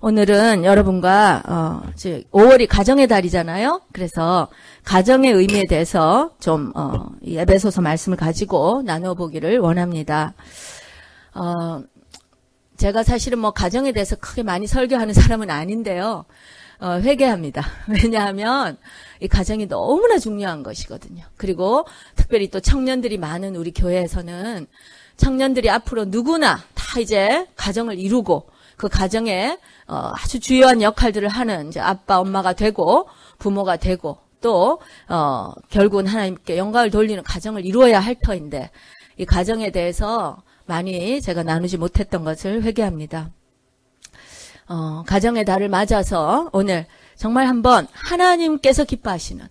오늘은 여러분과 이제 5월이 가정의 달이잖아요. 그래서 가정의 의미에 대해서 좀 이 에베소서 말씀을 가지고 나눠보기를 원합니다. 제가 사실은 뭐 가정에 대해서 크게 많이 설교하는 사람은 아닌데요. 회개합니다. 왜냐하면 이 가정이 너무나 중요한 것이거든요. 그리고 특별히 또 청년들이 많은 우리 교회에서는 청년들이 앞으로 누구나 다 이제 가정을 이루고 그 가정에 아주 주요한 역할들을 하는 이제 아빠, 엄마가 되고 부모가 되고 또 결국은 하나님께 영광을 돌리는 가정을 이루어야 할 터인데 이 가정에 대해서 많이 제가 나누지 못했던 것을 회개합니다. 가정의 달을 맞아서 오늘 정말 한번 하나님께서 기뻐하시는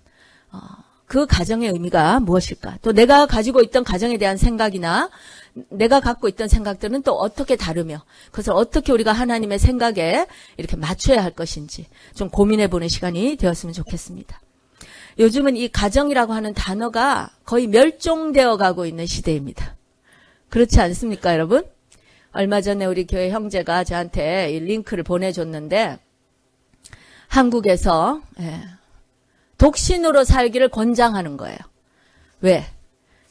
그 가정의 의미가 무엇일까? 또 내가 가지고 있던 가정에 대한 생각이나 내가 갖고 있던 생각들은 또 어떻게 다르며 그것을 어떻게 우리가 하나님의 생각에 이렇게 맞춰야 할 것인지 좀 고민해보는 시간이 되었으면 좋겠습니다. 요즘은 이 가정이라고 하는 단어가 거의 멸종되어 가고 있는 시대입니다. 그렇지 않습니까, 여러분? 얼마 전에 우리 교회 형제가 저한테 이 링크를 보내줬는데 한국에서 독신으로 살기를 권장하는 거예요. 왜?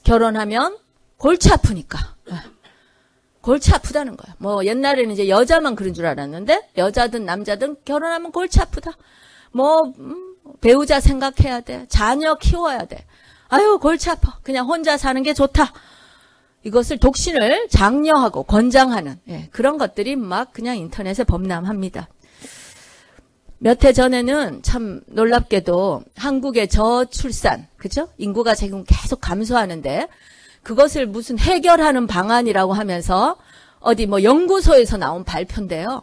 결혼하면 골치 아프니까. 골치 아프다는 거예요. 뭐 옛날에는 이제 여자만 그런 줄 알았는데 여자든 남자든 결혼하면 골치 아프다. 뭐 배우자 생각해야 돼. 자녀 키워야 돼. 아유 골치 아파. 그냥 혼자 사는 게 좋다. 이것을 독신을 장려하고 권장하는 그런 것들이 막 그냥 인터넷에 범람합니다. 몇 해 전에는 참 놀랍게도 한국의 저출산, 그죠? 인구가 지금 계속 감소하는데 그것을 무슨 해결하는 방안이라고 하면서 어디 뭐 연구소에서 나온 발표인데요.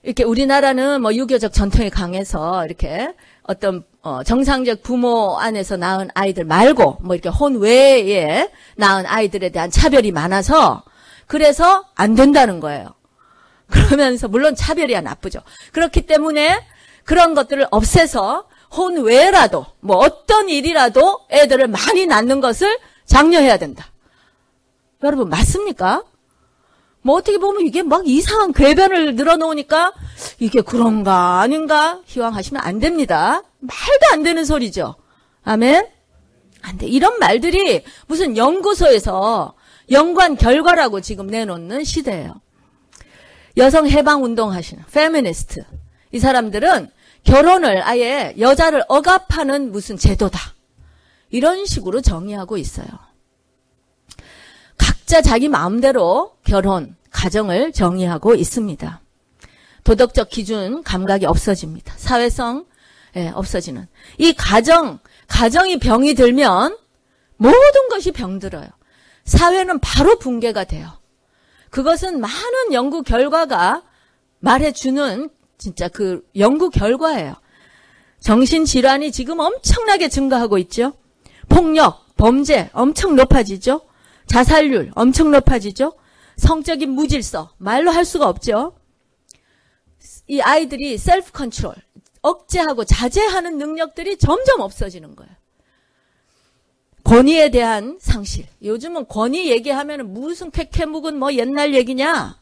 이렇게 우리나라는 뭐 유교적 전통이 강해서 이렇게 어떤 정상적 부모 안에서 낳은 아이들 말고 뭐 이렇게 혼외에 낳은 아이들에 대한 차별이 많아서 그래서 안 된다는 거예요. 그러면서 물론 차별이야 나쁘죠. 그렇기 때문에 그런 것들을 없애서 혼외라도 뭐 어떤 일이라도 애들을 많이 낳는 것을 장려해야 된다. 여러분 맞습니까? 뭐 어떻게 보면 이게 막 이상한 궤변을 늘어놓으니까 이게 그런가 아닌가 희망하시면 안 됩니다. 말도 안 되는 소리죠. 아멘? 안 돼. 이런 말들이 무슨 연구소에서 연구한 결과라고 지금 내놓는 시대예요. 여성 해방 운동 하시는 페미니스트 이 사람들은 결혼을 아예 여자를 억압하는 무슨 제도다. 이런 식으로 정의하고 있어요. 각자 자기 마음대로 결혼, 가정을 정의하고 있습니다. 도덕적 기준, 감각이 없어집니다. 사회성, 없어지는. 이 가정이 병이 들면 모든 것이 병들어요. 사회는 바로 붕괴가 돼요. 그것은 많은 연구 결과가 말해주는 진짜 그 연구 결과예요. 정신질환이 지금 엄청나게 증가하고 있죠. 폭력, 범죄 엄청 높아지죠. 자살률 엄청 높아지죠. 성적인 무질서 말로 할 수가 없죠. 이 아이들이 셀프 컨트롤 억제하고 자제하는 능력들이 점점 없어지는 거예요. 권위에 대한 상실. 요즘은 권위 얘기하면 무슨 쾌쾌 묵은 뭐 옛날 얘기냐.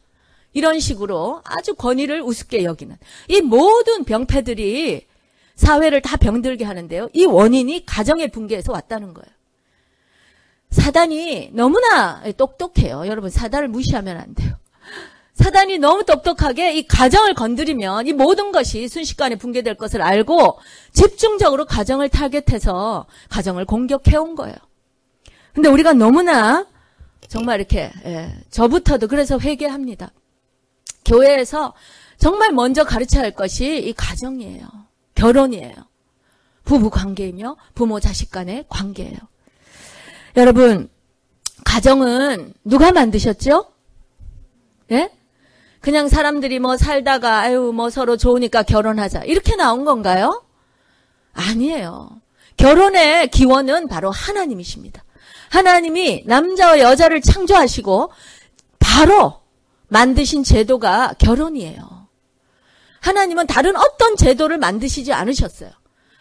이런 식으로 아주 권위를 우습게 여기는. 이 모든 병폐들이 사회를 다 병들게 하는데요. 이 원인이 가정의 붕괴에서 왔다는 거예요. 사단이 너무나 똑똑해요. 여러분 사단을 무시하면 안 돼요. 사단이 너무 똑똑하게 이 가정을 건드리면 이 모든 것이 순식간에 붕괴될 것을 알고 집중적으로 가정을 타겟해서 가정을 공격해온 거예요. 근데 우리가 너무나 정말 이렇게 저부터도 그래서 회개합니다. 교회에서 정말 먼저 가르쳐야 할 것이 이 가정이에요. 결혼이에요. 부부 관계이며 부모 자식 간의 관계예요. 여러분 가정은 누가 만드셨죠? 예? 그냥 사람들이 뭐 살다가 아유 뭐 서로 좋으니까 결혼하자 이렇게 나온 건가요? 아니에요. 결혼의 기원은 바로 하나님이십니다. 하나님이 남자와 여자를 창조하시고 바로 만드신 제도가 결혼이에요. 하나님은 다른 어떤 제도를 만드시지 않으셨어요.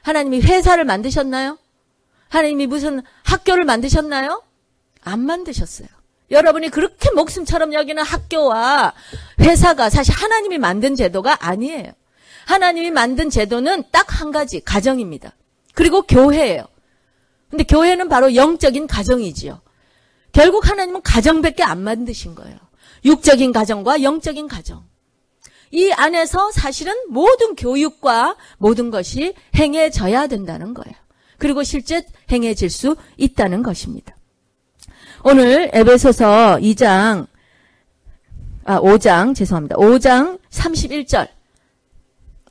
하나님이 회사를 만드셨나요? 하나님이 무슨 학교를 만드셨나요? 안 만드셨어요. 여러분이 그렇게 목숨처럼 여기는 학교와 회사가 사실 하나님이 만든 제도가 아니에요. 하나님이 만든 제도는 딱 한 가지, 가정입니다. 그리고 교회예요. 근데 교회는 바로 영적인 가정이지요. 결국 하나님은 가정밖에 안 만드신 거예요. 육적인 가정과 영적인 가정. 이 안에서 사실은 모든 교육과 모든 것이 행해져야 된다는 거예요. 그리고 실제 행해질 수 있다는 것입니다. 오늘 에베소서 5장 31절.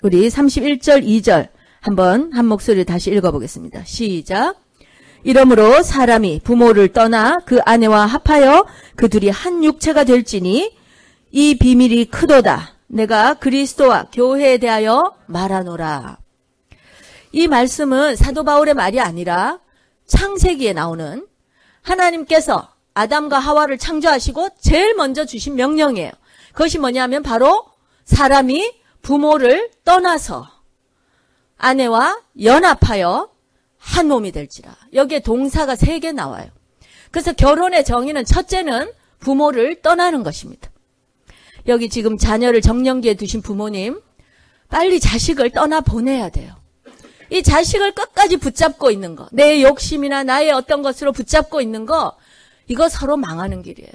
우리 31절 2절 한번 한 목소리를 다시 읽어보겠습니다. 시작. 이러므로 사람이 부모를 떠나 그 아내와 합하여 그 둘이 한 육체가 될지니 이 비밀이 크도다. 내가 그리스도와 교회에 대하여 말하노라. 이 말씀은 사도 바울의 말이 아니라 창세기에 나오는 하나님께서 아담과 하와를 창조하시고 제일 먼저 주신 명령이에요. 그것이 뭐냐면 바로 사람이 부모를 떠나서 아내와 연합하여 한 몸이 될지라. 여기에 동사가 3개 나와요. 그래서 결혼의 정의는 첫째는 부모를 떠나는 것입니다. 여기 지금 자녀를 정년기에 두신 부모님, 빨리 자식을 떠나보내야 돼요. 이 자식을 끝까지 붙잡고 있는 거, 내 욕심이나 나의 어떤 것으로 붙잡고 있는 거, 이거 서로 망하는 길이에요.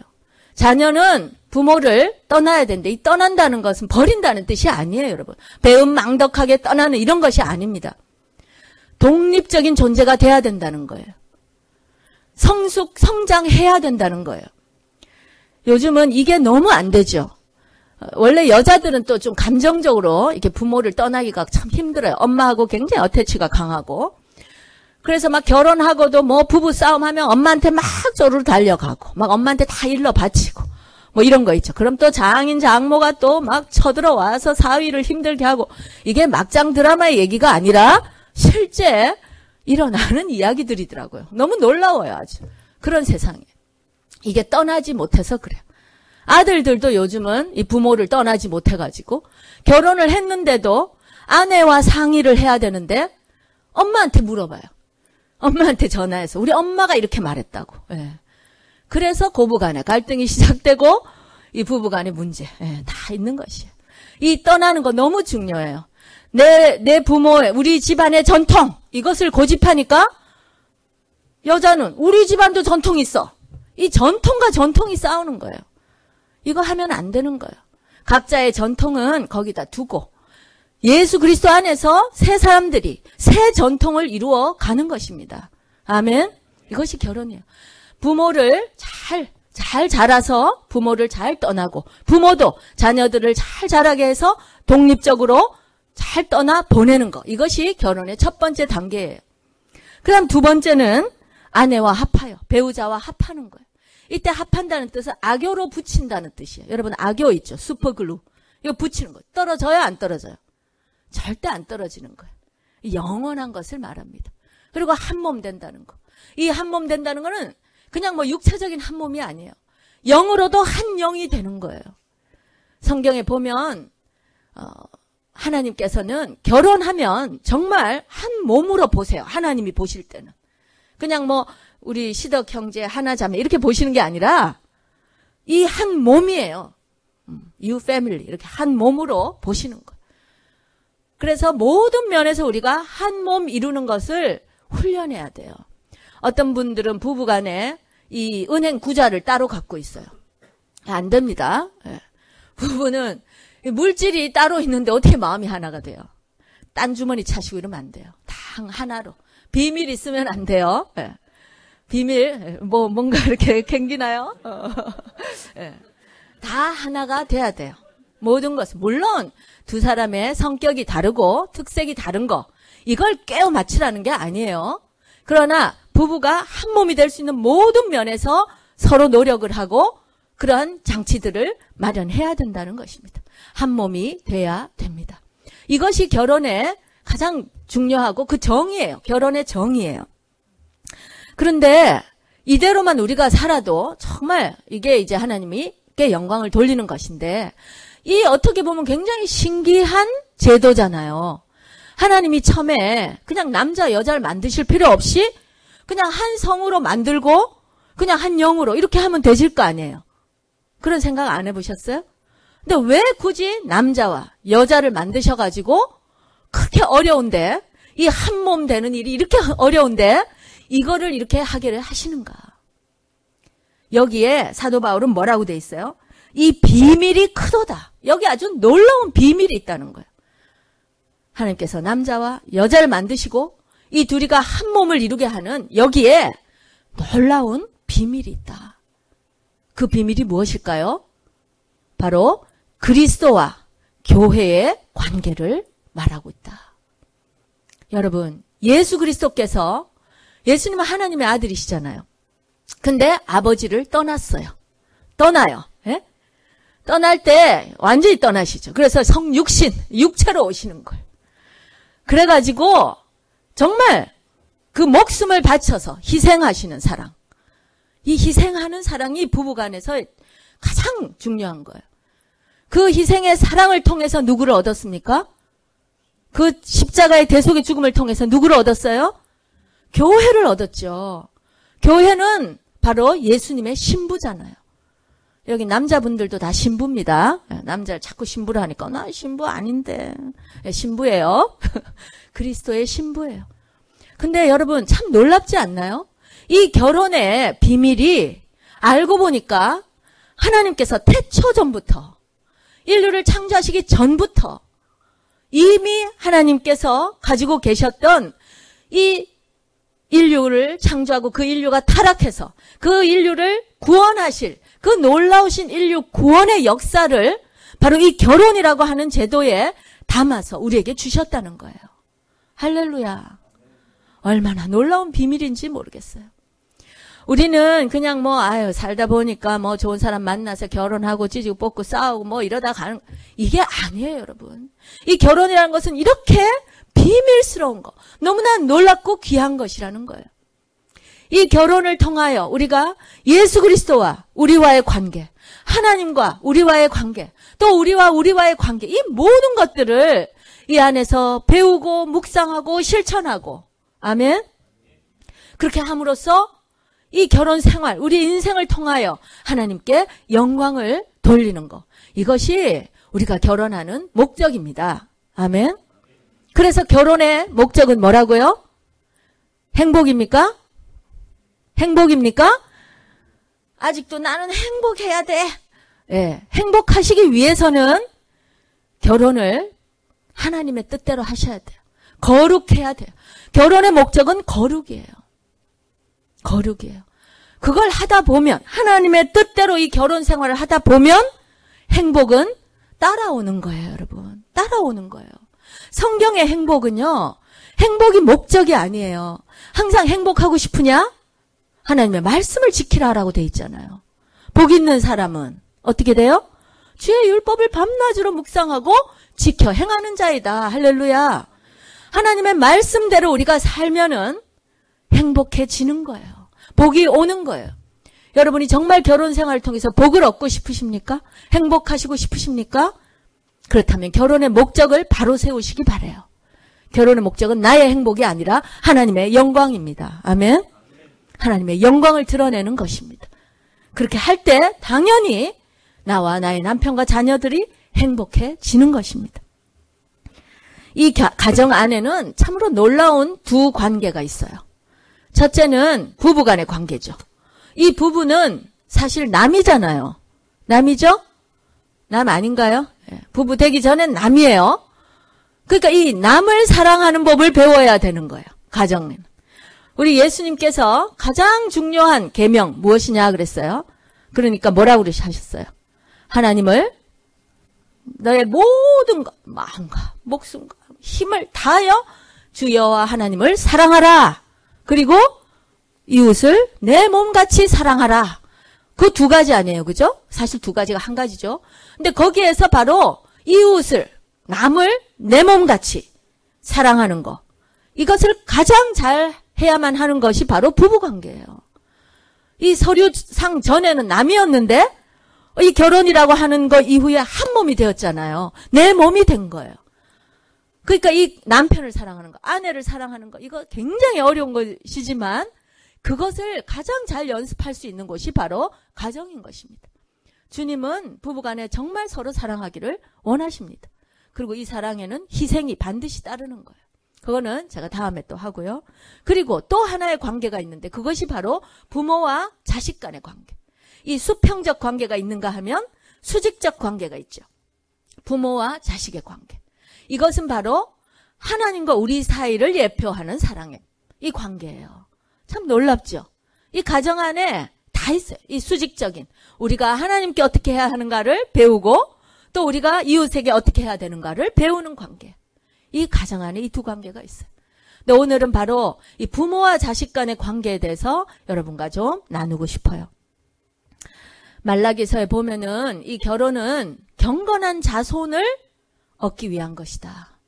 자녀는 부모를 떠나야 되는데, 이 떠난다는 것은 버린다는 뜻이 아니에요, 여러분. 배은망덕하게 떠나는 이런 것이 아닙니다. 독립적인 존재가 돼야 된다는 거예요. 성장해야 된다는 거예요. 요즘은 이게 너무 안 되죠. 원래 여자들은 또 좀 감정적으로 이렇게 부모를 떠나기가 참 힘들어요. 엄마하고 굉장히 어태치가 강하고. 그래서 막 결혼하고도 뭐 부부 싸움하면 엄마한테 막 쪼르르 달려가고, 막 엄마한테 다 일러 바치고, 뭐 이런 거 있죠. 그럼 또 장인, 장모가 또 막 쳐들어와서 사위를 힘들게 하고, 이게 막장 드라마의 얘기가 아니라 실제 일어나는 이야기들이더라고요. 너무 놀라워요, 아주. 그런 세상에. 이게 떠나지 못해서 그래요. 아들들도 요즘은 이 부모를 떠나지 못해가지고 결혼을 했는데도 아내와 상의를 해야 되는데 엄마한테 물어봐요. 엄마한테 전화해서 우리 엄마가 이렇게 말했다고. 예. 그래서 고부간에 갈등이 시작되고 이 부부간의 문제 다 있는 것이에요. 이 떠나는 거 너무 중요해요. 내 부모의 우리 집안의 전통 이것을 고집하니까 여자는 우리 집안도 전통이 있어. 이 전통과 전통이 싸우는 거예요. 이거 하면 안 되는 거예요. 각자의 전통은 거기다 두고 예수 그리스도 안에서 새 사람들이 새 전통을 이루어 가는 것입니다. 아멘. 이것이 결혼이에요. 부모를 잘 자라서 부모를 잘 떠나고 부모도 자녀들을 잘 자라게 해서 독립적으로 잘 떠나 보내는 거. 이것이 결혼의 첫 번째 단계예요. 그 다음 두 번째는 아내와 합하여 배우자와 합하는 거예요. 이때 합한다는 뜻은 악교로 붙인다는 뜻이에요. 여러분 악교 있죠. 슈퍼글루. 이거 붙이는 거예요. 떨어져요? 안 떨어져요? 절대 안 떨어지는 거예요. 영원한 것을 말합니다. 그리고 한 몸 된다는 거. 이 한 몸 된다는 거는 그냥 뭐 육체적인 한 몸이 아니에요. 영으로도 한 영이 되는 거예요. 성경에 보면 하나님께서는 결혼하면 정말 한 몸으로 보세요. 하나님이 보실 때는. 그냥 뭐 우리 시덕 형제 하나 자매 이렇게 보시는 게 아니라 이 한 몸이에요. You family 이렇게 한 몸으로 보시는 거예요. 그래서 모든 면에서 우리가 한 몸 이루는 것을 훈련해야 돼요. 어떤 분들은 부부간에 이 은행 구좌를 따로 갖고 있어요. 안 됩니다. 부부는 물질이 따로 있는데 어떻게 마음이 하나가 돼요? 딴 주머니 차시고 이러면 안 돼요. 당 하나로. 비밀 있으면 안 돼요. 비밀 뭔가 이렇게 캥기나요? 다 하나가 돼야 돼요. 모든 것. 물론 두 사람의 성격이 다르고 특색이 다른 거 이걸 깨워 맞추라는 게 아니에요. 그러나 부부가 한 몸이 될 수 있는 모든 면에서 서로 노력을 하고 그런 장치들을 마련해야 된다는 것입니다. 한 몸이 돼야 됩니다. 이것이 결혼의 가장 중요하고 그 정의예요. 결혼의 정의예요. 그런데 이대로만 우리가 살아도 정말 이게 이제 하나님께 영광을 돌리는 것인데 이 어떻게 보면 굉장히 신기한 제도잖아요. 하나님이 처음에 그냥 남자 여자를 만드실 필요 없이 그냥 한 성으로 만들고 그냥 한 영으로 이렇게 하면 되질 거 아니에요. 그런 생각 안 해보셨어요? 근데 왜 굳이 남자와 여자를 만드셔가지고 그렇게 어려운데, 이 한 몸 되는 일이 이렇게 어려운데 이거를 이렇게 하기를 하시는가? 여기에 사도 바울은 뭐라고 돼 있어요? 이 비밀이 크도다. 여기 아주 놀라운 비밀이 있다는 거예요. 하나님께서 남자와 여자를 만드시고 이 둘이가 한 몸을 이루게 하는 여기에 놀라운 비밀이 있다. 그 비밀이 무엇일까요? 바로 그리스도와 교회의 관계를 말하고 있다. 여러분, 예수 그리스도께서, 예수님은 하나님의 아들이시잖아요. 근데 아버지를 떠났어요. 떠나요. 예? 떠날 때 완전히 떠나시죠. 그래서 성육신, 육체로 오시는 거예요. 그래가지고 정말 그 목숨을 바쳐서 희생하시는 사랑. 이 희생하는 사랑이 부부간에서 가장 중요한 거예요. 그 희생의 사랑을 통해서 누구를 얻었습니까? 그 십자가의 대속의 죽음을 통해서 누구를 얻었어요? 교회를 얻었죠. 교회는 바로 예수님의 신부잖아요. 여기 남자분들도 다 신부입니다. 남자를 자꾸 신부를 하니까 나 신부 아닌데. 신부예요. 그리스도의 신부예요. 근데 여러분 참 놀랍지 않나요? 이 결혼의 비밀이 알고 보니까 하나님께서 태초전부터, 인류를 창조하시기 전부터 이미 하나님께서 가지고 계셨던 이 인류를 창조하고 그 인류가 타락해서 그 인류를 구원하실 그 놀라우신 인류 구원의 역사를 바로 이 결혼이라고 하는 제도에 담아서 우리에게 주셨다는 거예요. 할렐루야. 얼마나 놀라운 비밀인지 모르겠어요. 우리는 그냥 살다 보니까 좋은 사람 만나서 결혼하고 찌지고 뽑고 싸우고 이러다 가는, 이게 아니에요, 여러분. 이 결혼이라는 것은 이렇게 비밀스러운 거, 너무나 놀랍고 귀한 것이라는 거예요. 이 결혼을 통하여 우리가 예수 그리스도와 우리와의 관계, 하나님과 우리와의 관계, 또 우리와의 관계, 이 모든 것들을 이 안에서 배우고 묵상하고 실천하고, 아멘? 그렇게 함으로써 이 결혼 생활, 우리 인생을 통하여 하나님께 영광을 돌리는 것. 이것이 우리가 결혼하는 목적입니다. 아멘. 그래서 결혼의 목적은 뭐라고요? 행복입니까? 행복입니까? 아직도 나는 행복해야 돼. 예, 행복하시기 위해서는 결혼을 하나님의 뜻대로 하셔야 돼요. 거룩해야 돼요. 결혼의 목적은 거룩이에요. 거룩이에요. 그걸 하다 보면, 하나님의 뜻대로 이 결혼 생활을 하다 보면 행복은 따라오는 거예요, 여러분. 따라오는 거예요. 성경의 행복은요, 행복이 목적이 아니에요. 항상 행복하고 싶으냐? 하나님의 말씀을 지키라라고 돼 있잖아요. 복 있는 사람은 어떻게 돼요? 주의 율법을 밤낮으로 묵상하고 지켜 행하는 자이다. 할렐루야. 하나님의 말씀대로 우리가 살면은 행복해지는 거예요. 복이 오는 거예요. 여러분이 정말 결혼 생활을 통해서 복을 얻고 싶으십니까? 행복하시고 싶으십니까? 그렇다면 결혼의 목적을 바로 세우시기 바라요. 결혼의 목적은 나의 행복이 아니라 하나님의 영광입니다. 아멘. 하나님의 영광을 드러내는 것입니다. 그렇게 할 때 당연히 나와 나의 남편과 자녀들이 행복해지는 것입니다. 이 가정 안에는 참으로 놀라운 두 관계가 있어요. 첫째는 부부간의 관계죠. 이 부부는 사실 남이잖아요. 남이죠? 남 아닌가요? 부부 되기 전엔 남이에요. 그러니까 이 남을 사랑하는 법을 배워야 되는 거예요. 가정에는. 우리 예수님께서 가장 중요한 계명 무엇이냐 그랬어요? 그러니까 뭐라고 하셨어요? 하나님을 너의 모든 것, 마음과 목숨과 힘을 다하여 주 여호와 하나님을 사랑하라. 그리고 이웃을 내 몸같이 사랑하라. 그 두 가지 아니에요. 그죠? 사실 두 가지가 한 가지죠. 근데 거기에서 바로 이웃을, 남을 내 몸같이 사랑하는 거. 이것을 가장 잘 해야만 하는 것이 바로 부부관계예요. 이 서류상 전에는 남이었는데 이 결혼이라고 하는 거 이후에 한 몸이 되었잖아요. 내 몸이 된 거예요. 그러니까 이 남편을 사랑하는 거, 아내를 사랑하는 거, 이거 굉장히 어려운 것이지만 그것을 가장 잘 연습할 수 있는 곳이 바로 가정인 것입니다. 주님은 부부간에 정말 서로 사랑하기를 원하십니다. 그리고 이 사랑에는 희생이 반드시 따르는 거예요. 그거는 제가 다음에 또 하고요. 그리고 또 하나의 관계가 있는데 그것이 바로 부모와 자식 간의 관계. 이 수평적 관계가 있는가 하면 수직적 관계가 있죠. 부모와 자식의 관계. 이것은 바로 하나님과 우리 사이를 예표하는 사랑의 이 관계예요. 참 놀랍죠? 이 가정 안에 다 있어요. 이 수직적인 우리가 하나님께 어떻게 해야 하는가를 배우고 또 우리가 이웃에게 어떻게 해야 되는가를 배우는 관계. 이 가정 안에 이 두 관계가 있어요. 근데 오늘은 바로 이 부모와 자식 간의 관계에 대해서 여러분과 좀 나누고 싶어요. 말라기서에 보면은 이 결혼은 경건한 자손을 얻기 위한 것이다.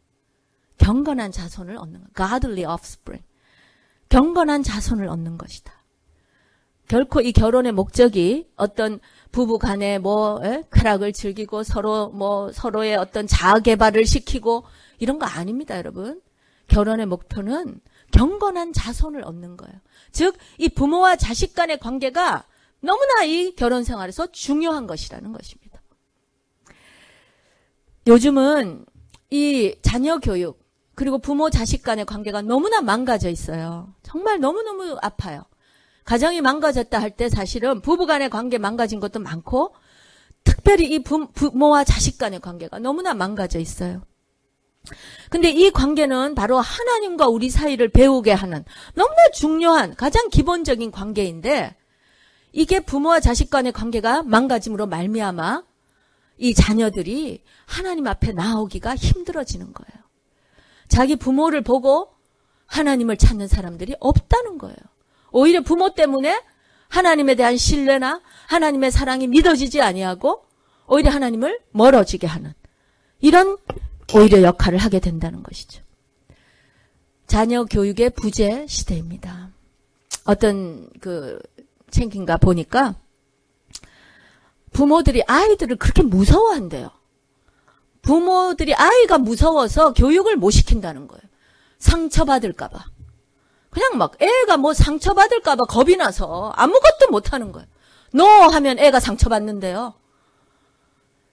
경건한 자손을 얻는 것. Godly offspring. 경건한 자손을 얻는 것이다. 결코 이 결혼의 목적이 어떤 부부 간에 쾌락을 즐기고 서로의 어떤 자아 개발을 시키고 이런 거 아닙니다, 여러분. 결혼의 목표는 경건한 자손을 얻는 거예요. 즉, 이 부모와 자식 간의 관계가 너무나 이 결혼 생활에서 중요한 것이라는 것입니다. 요즘은 이 자녀 교육 그리고 부모 자식 간의 관계가 너무나 망가져 있어요. 정말 너무너무 아파요. 가정이 망가졌다 할 때 사실은 부부 간의 관계 망가진 것도 많고 특별히 이 부모와 자식 간의 관계가 너무나 망가져 있어요. 근데 이 관계는 바로 하나님과 우리 사이를 배우게 하는 너무나 중요한 가장 기본적인 관계인데 이게 부모와 자식 간의 관계가 망가짐으로 말미암아 이 자녀들이 하나님 앞에 나오기가 힘들어지는 거예요. 자기 부모를 보고 하나님을 찾는 사람들이 없다는 거예요. 오히려 부모 때문에 하나님에 대한 신뢰나 하나님의 사랑이 믿어지지 아니하고 오히려 하나님을 멀어지게 하는 이런 오히려 역할을 하게 된다는 것이죠. 자녀 교육의 부재 시대입니다. 어떤 책인가 보니까 부모들이 아이들을 그렇게 무서워한대요. 부모들이 아이가 무서워서 교육을 못 시킨다는 거예요. 상처받을까 봐. 그냥 막 애가 상처받을까 봐 겁이 나서 아무것도 못 하는 거예요. 너 하면 애가 상처받는데요.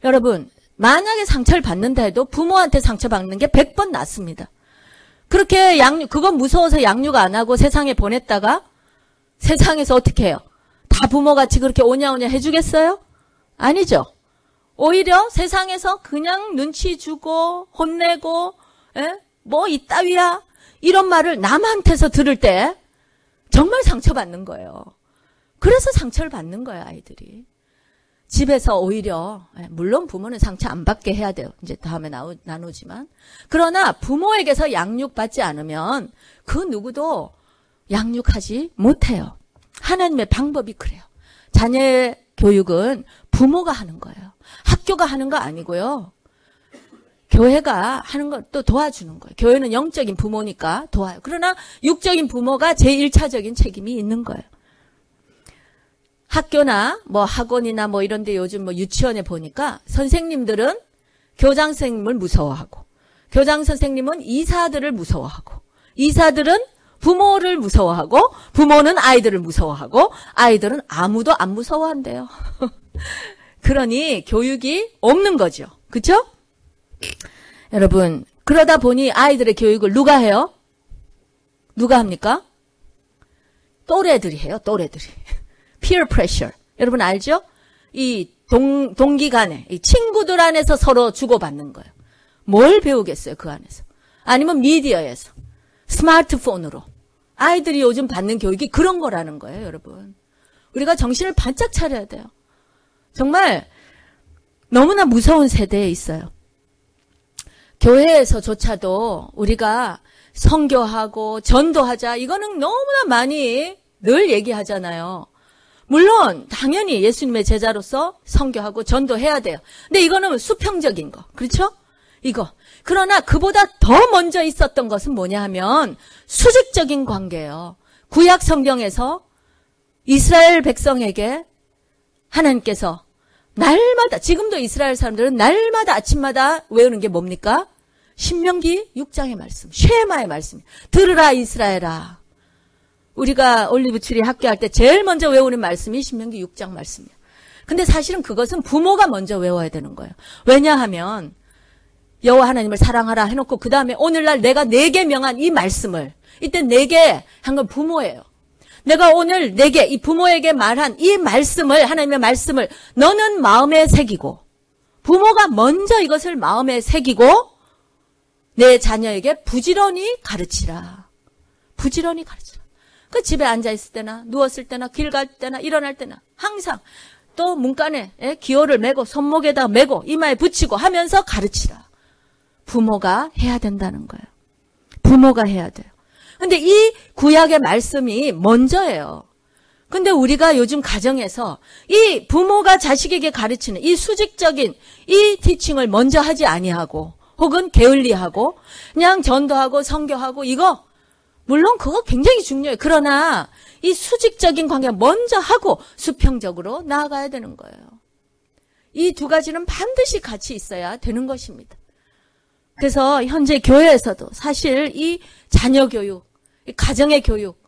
여러분, 만약에 상처를 받는다 해도 부모한테 상처받는 게 100번 낫습니다. 그렇게 그건 무서워서 양육 안 하고 세상에 보냈다가 세상에서 어떻게 해요? 다 부모같이 그렇게 오냐오냐 해주겠어요? 아니죠. 오히려 세상에서 그냥 눈치 주고 혼내고 이따위야 이런 말을 남한테서 들을 때 정말 상처받는 거예요. 그래서 상처를 받는 거예요, 아이들이. 집에서 오히려 물론 부모는 상처 안 받게 해야 돼요. 이제 다음에 나누지만 그러나 부모에게서 양육받지 않으면 그 누구도 양육하지 못해요. 하나님의 방법이 그래요. 자녀의 교육은 부모가 하는 거예요. 학교가 하는 거 아니고요. 교회가 하는 것도 도와주는 거예요. 교회는 영적인 부모니까 도와요. 그러나 육적인 부모가 제1차적인 책임이 있는 거예요. 학교나 학원이나 이런 데 요즘 유치원에 보니까 선생님들은 교장 선생님을 무서워하고 교장 선생님은 이사들을 무서워하고 이사들은 부모를 무서워하고 부모는 아이들을 무서워하고 아이들은 아무도 안 무서워한대요. 그러니 교육이 없는 거죠. 그렇죠? 여러분, 그러다 보니 아이들의 교육을 누가 해요? 누가 합니까? 또래들이 해요. 또래들이. peer pressure. 여러분 알죠? 이 동기 간에 이 친구들 안에서 서로 주고받는 거예요. 뭘 배우겠어요, 그 안에서. 아니면 미디어에서. 스마트폰으로. 아이들이 요즘 받는 교육이 그런 거라는 거예요, 여러분. 우리가 정신을 바짝 차려야 돼요. 정말 너무나 무서운 세대에 있어요. 교회에서조차도 우리가 선교하고 전도하자 이거는 너무나 많이 늘 얘기하잖아요. 물론 당연히 예수님의 제자로서 선교하고 전도해야 돼요. 근데 이거는 수평적인 거. 그렇죠? 이거. 그러나 그보다 더 먼저 있었던 것은 뭐냐 하면 수직적인 관계예요. 구약 성경에서 이스라엘 백성에게 하나님께서 날마다, 지금도 이스라엘 사람들은 날마다 아침마다 외우는 게 뭡니까? 신명기 6장의 말씀, 쉐마의 말씀. 들으라 이스라엘아. 우리가 올리브트리 학교할 때 제일 먼저 외우는 말씀이 신명기 6장 말씀이에요. 근데 사실은 그것은 부모가 먼저 외워야 되는 거예요. 왜냐하면 여호와 하나님을 사랑하라 해놓고 그 다음에 오늘날 내가 내게 명한 이 말씀을, 이때 내게 한 건 부모예요. 내가 오늘 내게 이 부모에게 말한 이 말씀을, 하나님의 말씀을 너는 마음에 새기고, 부모가 먼저 이것을 마음에 새기고 내 자녀에게 부지런히 가르치라. 부지런히 가르치라. 그 집에 앉아있을 때나 누웠을 때나 길 갈 때나 일어날 때나 항상 또 문간에 기호를 메고 손목에다 메고 이마에 붙이고 하면서 가르치라. 부모가 해야 된다는 거예요. 부모가 해야 돼요. 근데 이 구약의 말씀이 먼저예요. 근데 우리가 요즘 가정에서 이 부모가 자식에게 가르치는 이 수직적인 이 티칭을 먼저 하지 아니하고 혹은 게을리하고 그냥 전도하고 선교하고 이거 물론 그거 굉장히 중요해요. 그러나 이 수직적인 관계 먼저 하고 수평적으로 나아가야 되는 거예요. 이 두 가지는 반드시 같이 있어야 되는 것입니다. 그래서 현재 교회에서도 사실 이 자녀 교육, 이 가정의 교육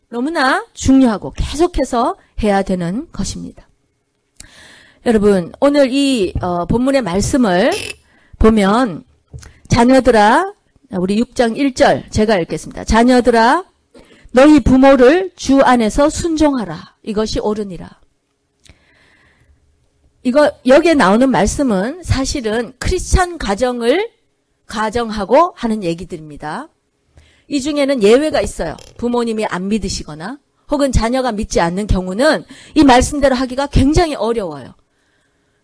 너무나 중요하고 계속해서 해야 되는 것입니다. 여러분, 오늘 이 본문의 말씀을 보면 자녀들아, 우리 6장 1절 제가 읽겠습니다. 자녀들아, 너희 부모를 주 안에서 순종하라. 이것이 옳으니라. 이거 여기에 나오는 말씀은 사실은 크리스찬 가정을 가정하고 하는 얘기들입니다. 이 중에는 예외가 있어요. 부모님이 안 믿으시거나 혹은 자녀가 믿지 않는 경우는 이 말씀대로 하기가 굉장히 어려워요.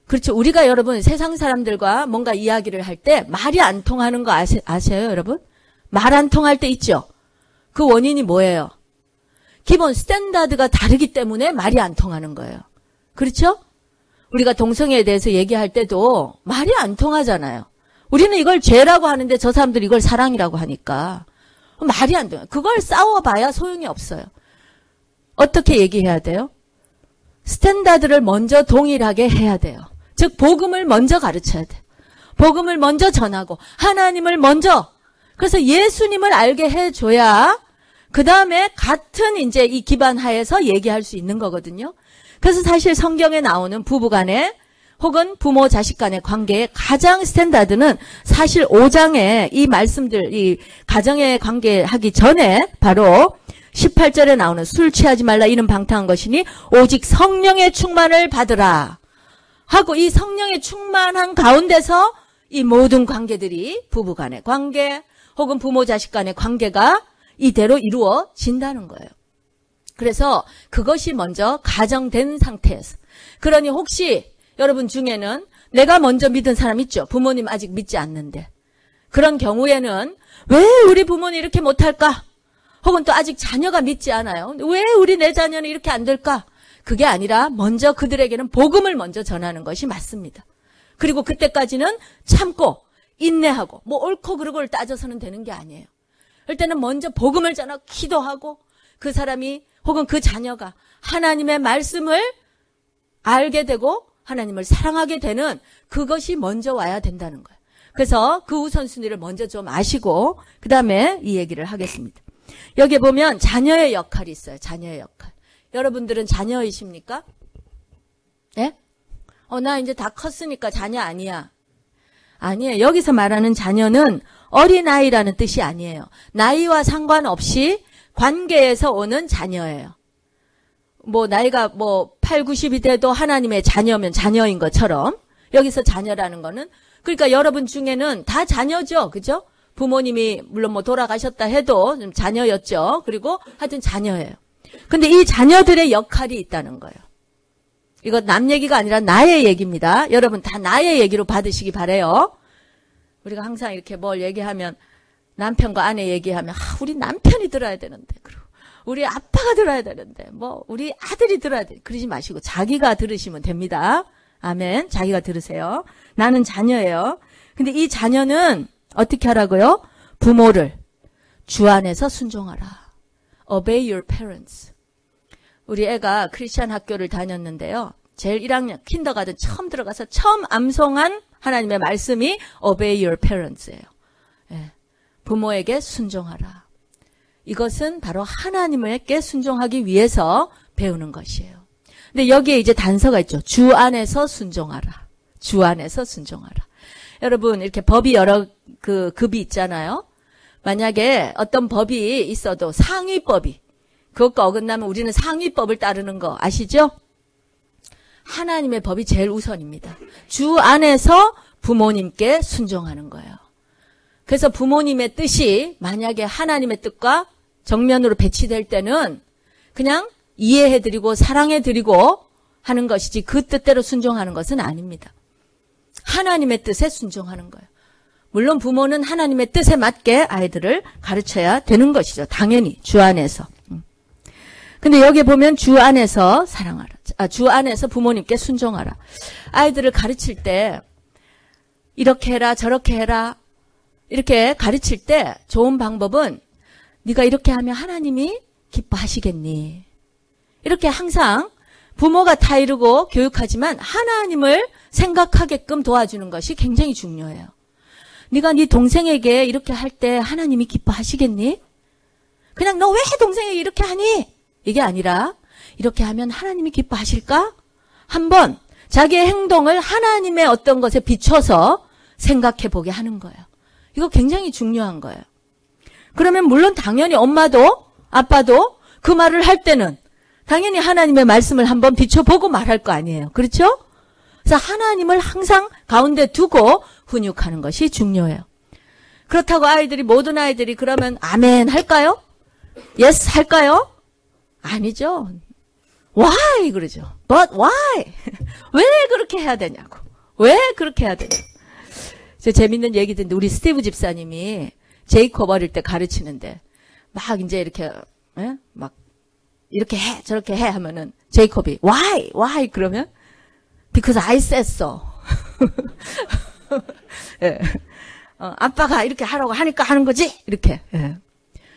그렇죠. 우리가 여러분 세상 사람들과 뭔가 이야기를 할 때 말이 안 통하는 거 아세요, 여러분? 말 안 통할 때 있죠. 그 원인이 뭐예요? 기본 스탠다드가 다르기 때문에 말이 안 통하는 거예요. 그렇죠? 우리가 동성애에 대해서 얘기할 때도 말이 안 통하잖아요. 우리는 이걸 죄라고 하는데 저 사람들이 이걸 사랑이라고 하니까 말이 안 돼요. 그걸 싸워봐야 소용이 없어요. 어떻게 얘기해야 돼요? 스탠다드를 먼저 동일하게 해야 돼요. 즉 복음을 먼저 가르쳐야 돼요. 복음을 먼저 전하고 하나님을 먼저, 그래서 예수님을 알게 해줘야 그 다음에 같은 이제 이 기반 하에서 얘기할 수 있는 거거든요. 그래서 사실 성경에 나오는 부부간에 혹은 부모 자식 간의 관계의 가장 스탠다드는 사실 5장에 이 말씀들, 이 가정의 관계하기 전에 바로 18절에 나오는 술 취하지 말라 이는 방탕한 것이니 오직 성령의 충만을 받으라 하고, 이 성령의 충만한 가운데서 이 모든 관계들이 부부 간의 관계 혹은 부모 자식 간의 관계가 이대로 이루어진다는 거예요. 그래서 그것이 먼저 가정된 상태에서, 그러니 혹시 여러분 중에는 내가 먼저 믿은 사람 있죠? 부모님 아직 믿지 않는데. 그런 경우에는 왜 우리 부모는 이렇게 못할까? 혹은 또 아직 자녀가 믿지 않아요. 왜 우리 내 자녀는 이렇게 안 될까? 그게 아니라 먼저 그들에게는 복음을 먼저 전하는 것이 맞습니다. 그리고 그때까지는 참고 인내하고 뭐 옳고 그르고를 따져서는 되는 게 아니에요. 그럴 때는 먼저 복음을 전하고 기도하고 그 사람이 혹은 그 자녀가 하나님의 말씀을 알게 되고 하나님을 사랑하게 되는 그것이 먼저 와야 된다는 거예요. 그래서 그 우선순위를 먼저 좀 아시고 그 다음에 이 얘기를 하겠습니다. 여기 보면 자녀의 역할이 있어요. 자녀의 역할. 여러분들은 자녀이십니까? 예? 나 이제 다 컸으니까 자녀 아니야. 아니에요. 여기서 말하는 자녀는 어린아이라는 뜻이 아니에요. 나이와 상관없이 관계에서 오는 자녀예요. 뭐 나이가 뭐 8, 90이 돼도 하나님의 자녀면 자녀인 것처럼 여기서 자녀라는 거는, 그러니까 여러분 중에는 다 자녀죠. 그죠? 부모님이 물론 뭐 돌아가셨다 해도 좀 자녀였죠. 그리고 하여튼 자녀예요. 근데 이 자녀들의 역할이 있다는 거예요. 이거 남 얘기가 아니라 나의 얘기입니다. 여러분 다 나의 얘기로 받으시기 바래요. 우리가 항상 이렇게 뭘 얘기하면 남편과 아내 얘기하면 우리 남편이 들어야 되는데, 그리고 우리 아빠가 들어야 되는데, 뭐 우리 아들이 들어야 돼. 그러지 마시고 자기가 들으시면 됩니다. 아멘. 자기가 들으세요. 나는 자녀예요. 근데 이 자녀는 어떻게 하라고요? 부모를 주 안에서 순종하라. Obey your parents. 우리 애가 크리스찬 학교를 다녔는데요. 제일 1학년 킨더가든 처음 들어가서 처음 암송한 하나님의 말씀이 Obey your parents예요. 예. 부모에게 순종하라. 이것은 바로 하나님께 순종하기 위해서 배우는 것이에요. 근데 여기에 이제 단서가 있죠. 주 안에서 순종하라. 주 안에서 순종하라. 여러분, 이렇게 법이 여러 급이 있잖아요. 만약에 어떤 법이 있어도 상위법이, 그것과 어긋나면 우리는 상위법을 따르는 거 아시죠? 하나님의 법이 제일 우선입니다. 주 안에서 부모님께 순종하는 거예요. 그래서 부모님의 뜻이 만약에 하나님의 뜻과 정면으로 배치될 때는 그냥 이해해드리고 사랑해드리고 하는 것이지 그 뜻대로 순종하는 것은 아닙니다. 하나님의 뜻에 순종하는 거예요. 물론 부모는 하나님의 뜻에 맞게 아이들을 가르쳐야 되는 것이죠. 당연히 주 안에서. 근데 여기 보면 주 안에서 사랑하라. 주 안에서 부모님께 순종하라. 아이들을 가르칠 때 이렇게 해라 저렇게 해라 이렇게 가르칠 때 좋은 방법은 네가 이렇게 하면 하나님이 기뻐하시겠니? 이렇게 항상 부모가 다 이루고 교육하지만 하나님을 생각하게끔 도와주는 것이 굉장히 중요해요. 네가 네 동생에게 이렇게 할 때 하나님이 기뻐하시겠니? 그냥 너 왜 동생에게 이렇게 하니? 이게 아니라 이렇게 하면 하나님이 기뻐하실까? 한번 자기의 행동을 하나님의 어떤 것에 비춰서 생각해 보게 하는 거예요. 이거 굉장히 중요한 거예요. 그러면 물론 당연히 엄마도 아빠도 그 말을 할 때는 당연히 하나님의 말씀을 한번 비춰보고 말할 거 아니에요. 그렇죠? 그래서 하나님을 항상 가운데 두고 훈육하는 것이 중요해요. 그렇다고 모든 아이들이 그러면 아멘 할까요? 예스 할까요? 아니죠. Why 그러죠. But why? 왜 그렇게 해야 되냐고. 왜 그렇게 해야 되냐고. 재밌는 얘기 듣는데 우리 스티브 집사님이 제이콥 어릴 때 가르치는데 막 이제 이렇게 막 이렇게 해 저렇게 해 하면은 제이콥이 why 그러면 because I said so. 예. 아빠가 이렇게 하라고 하니까 하는 거지 이렇게. 예.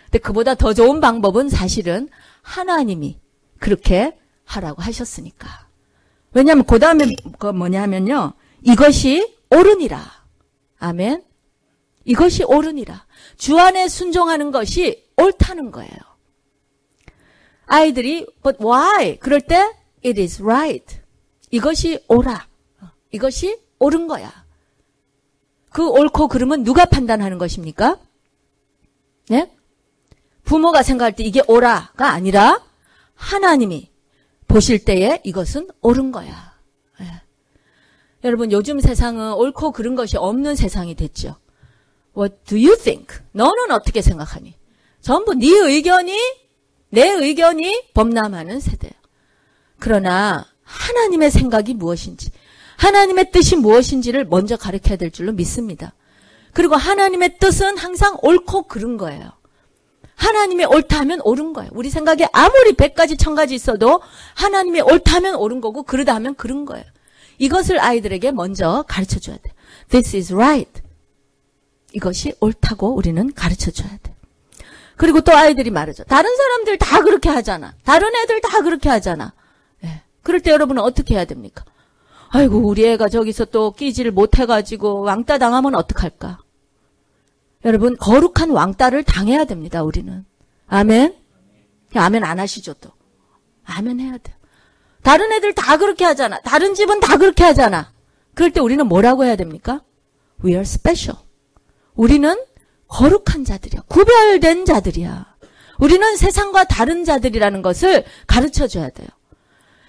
근데 그보다 더 좋은 방법은 사실은 하나님이 그렇게 하라고 하셨으니까. 왜냐하면 그 다음에 뭐냐면요. 이것이 옳으니라. 아멘. 이것이 옳으니라. 주 안에 순종하는 것이 옳다는 거예요. 아이들이 but why? 그럴 때 it is right. 이것이 옳아. 이것이 옳은 거야. 그 옳고 그름은 누가 판단하는 것입니까? 네? 부모가 생각할 때 이게 옳아가 아니라 하나님이 보실 때에 이것은 옳은 거야. 네. 여러분 요즘 세상은 옳고 그른 것이 없는 세상이 됐죠. What do you think? 너는 어떻게 생각하니? 전부 네 의견이 내 의견이 범람하는 세대예요. 그러나 하나님의 생각이 무엇인지 하나님의 뜻이 무엇인지를 먼저 가르쳐야 될 줄로 믿습니다. 그리고 하나님의 뜻은 항상 옳고 그른 거예요. 하나님이 옳다 하면 옳은 거예요. 우리 생각에 아무리 100가지 1000가지 있어도 하나님이 옳다 하면 옳은 거고 그르다 하면 그른 거예요. 이것을 아이들에게 먼저 가르쳐줘야 돼요. This is right. 이것이 옳다고 우리는 가르쳐줘야 돼요. 그리고 또 아이들이 말하죠. 다른 사람들 다 그렇게 하잖아. 다른 애들 다 그렇게 하잖아. 네. 그럴 때 여러분은 어떻게 해야 됩니까? 아이고 우리 애가 저기서 또 끼지를 못해가지고 왕따 당하면 어떡할까? 여러분 거룩한 왕따를 당해야 됩니다. 우리는. 아멘? 아멘 안 하시죠 또. 아멘 해야 돼요. 다른 애들 다 그렇게 하잖아. 다른 집은 다 그렇게 하잖아. 그럴 때 우리는 뭐라고 해야 됩니까? We are special. 우리는 거룩한 자들이야. 구별된 자들이야. 우리는 세상과 다른 자들이라는 것을 가르쳐줘야 돼요.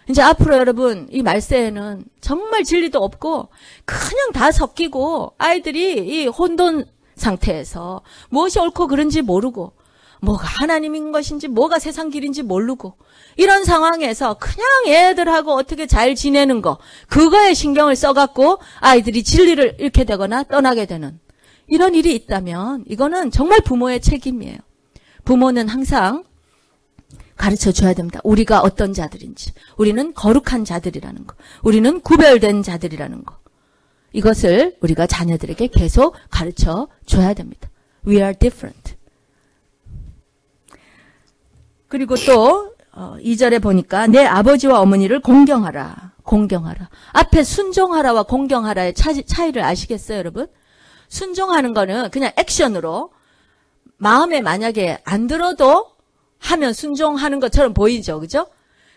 이제 앞으로 여러분 이 말세에는 정말 진리도 없고 그냥 다 섞이고 아이들이 이 혼돈 상태에서 무엇이 옳고 그른지 모르고 뭐가 하나님인 것인지 뭐가 세상 길인지 모르고 이런 상황에서 그냥 애들하고 어떻게 잘 지내는 거 그거에 신경을 써갖고 아이들이 진리를 잃게 되거나 떠나게 되는 이런 일이 있다면 이거는 정말 부모의 책임이에요. 부모는 항상 가르쳐줘야 됩니다. 우리가 어떤 자들인지. 우리는 거룩한 자들이라는 거. 우리는 구별된 자들이라는 거. 이것을 우리가 자녀들에게 계속 가르쳐줘야 됩니다. We are different. 그리고 또 2절에 보니까 내 아버지와 어머니를 공경하라. 공경하라. 앞에 순종하라와 공경하라의 차이를 아시겠어요, 여러분? 순종하는 거는 그냥 액션으로 마음에 만약에 안 들어도 하면 순종하는 것처럼 보이죠. 그죠?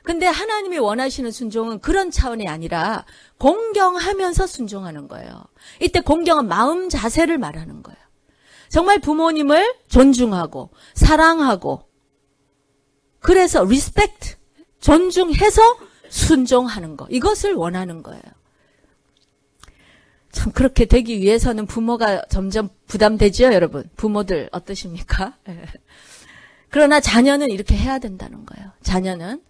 근데 하나님이 원하시는 순종은 그런 차원이 아니라 공경하면서 순종하는 거예요. 이때 공경은 마음 자세를 말하는 거예요. 정말 부모님을 존중하고 사랑하고 그래서 respect, 존중해서 순종하는 거. 이것을 원하는 거예요. 참 그렇게 되기 위해서는 부모가 점점 부담되죠, 여러분. 부모들 어떠십니까? 그러나 자녀는 이렇게 해야 된다는 거예요. 자녀는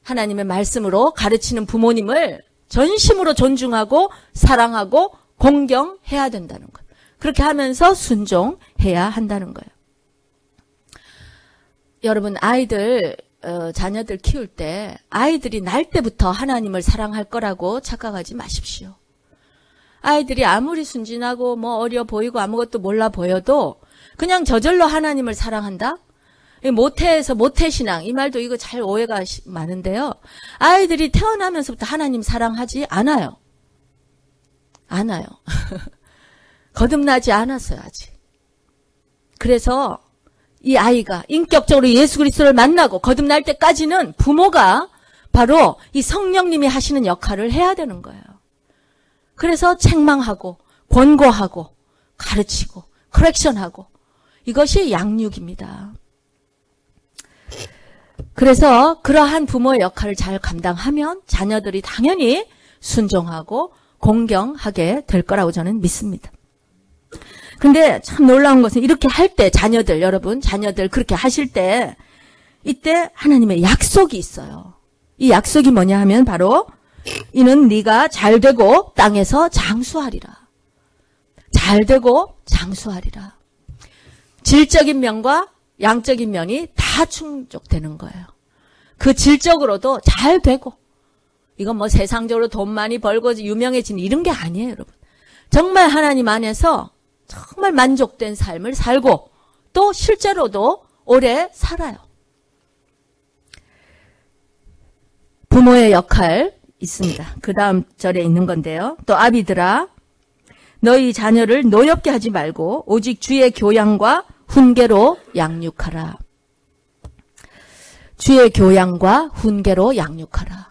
하나님의 말씀으로 가르치는 부모님을 전심으로 존중하고 사랑하고 공경해야 된다는 거예요. 그렇게 하면서 순종해야 한다는 거예요. 여러분 아이들 자녀들 키울 때 아이들이 날 때부터 하나님을 사랑할 거라고 착각하지 마십시오. 아이들이 아무리 순진하고 뭐 어려 보이고 아무것도 몰라 보여도 그냥 저절로 하나님을 사랑한다? 모태에서 모태신앙 이 말도 이거 잘 오해가 많은데요. 아이들이 태어나면서부터 하나님 사랑하지 않아요. 않아요. 거듭나지 않았어요 아직. 그래서 이 아이가 인격적으로 예수 그리스도를 만나고 거듭날 때까지는 부모가 바로 이 성령님이 하시는 역할을 해야 되는 거예요. 그래서 책망하고 권고하고 가르치고 커렉션하고 이것이 양육입니다. 그래서 그러한 부모의 역할을 잘 감당하면 자녀들이 당연히 순종하고 공경하게 될 거라고 저는 믿습니다. 근데 참 놀라운 것은 이렇게 할 때 자녀들 여러분 자녀들 그렇게 하실 때 이때 하나님의 약속이 있어요. 이 약속이 뭐냐 하면 바로 이는 네가 잘되고 땅에서 장수하리라. 잘되고 장수하리라. 질적인 면과 양적인 면이 다 충족되는 거예요. 그 질적으로도 잘 되고 이건 뭐 세상적으로 돈 많이 벌고 유명해지는 이런 게 아니에요 여러분. 정말 하나님 안에서 정말 만족된 삶을 살고 또 실제로도 오래 살아요. 부모의 역할 있습니다. 그 다음 절에 있는 건데요. 또 아비들아 너희 자녀를 노엽게 하지 말고 오직 주의 교양과 훈계로 양육하라. 주의 교양과 훈계로 양육하라.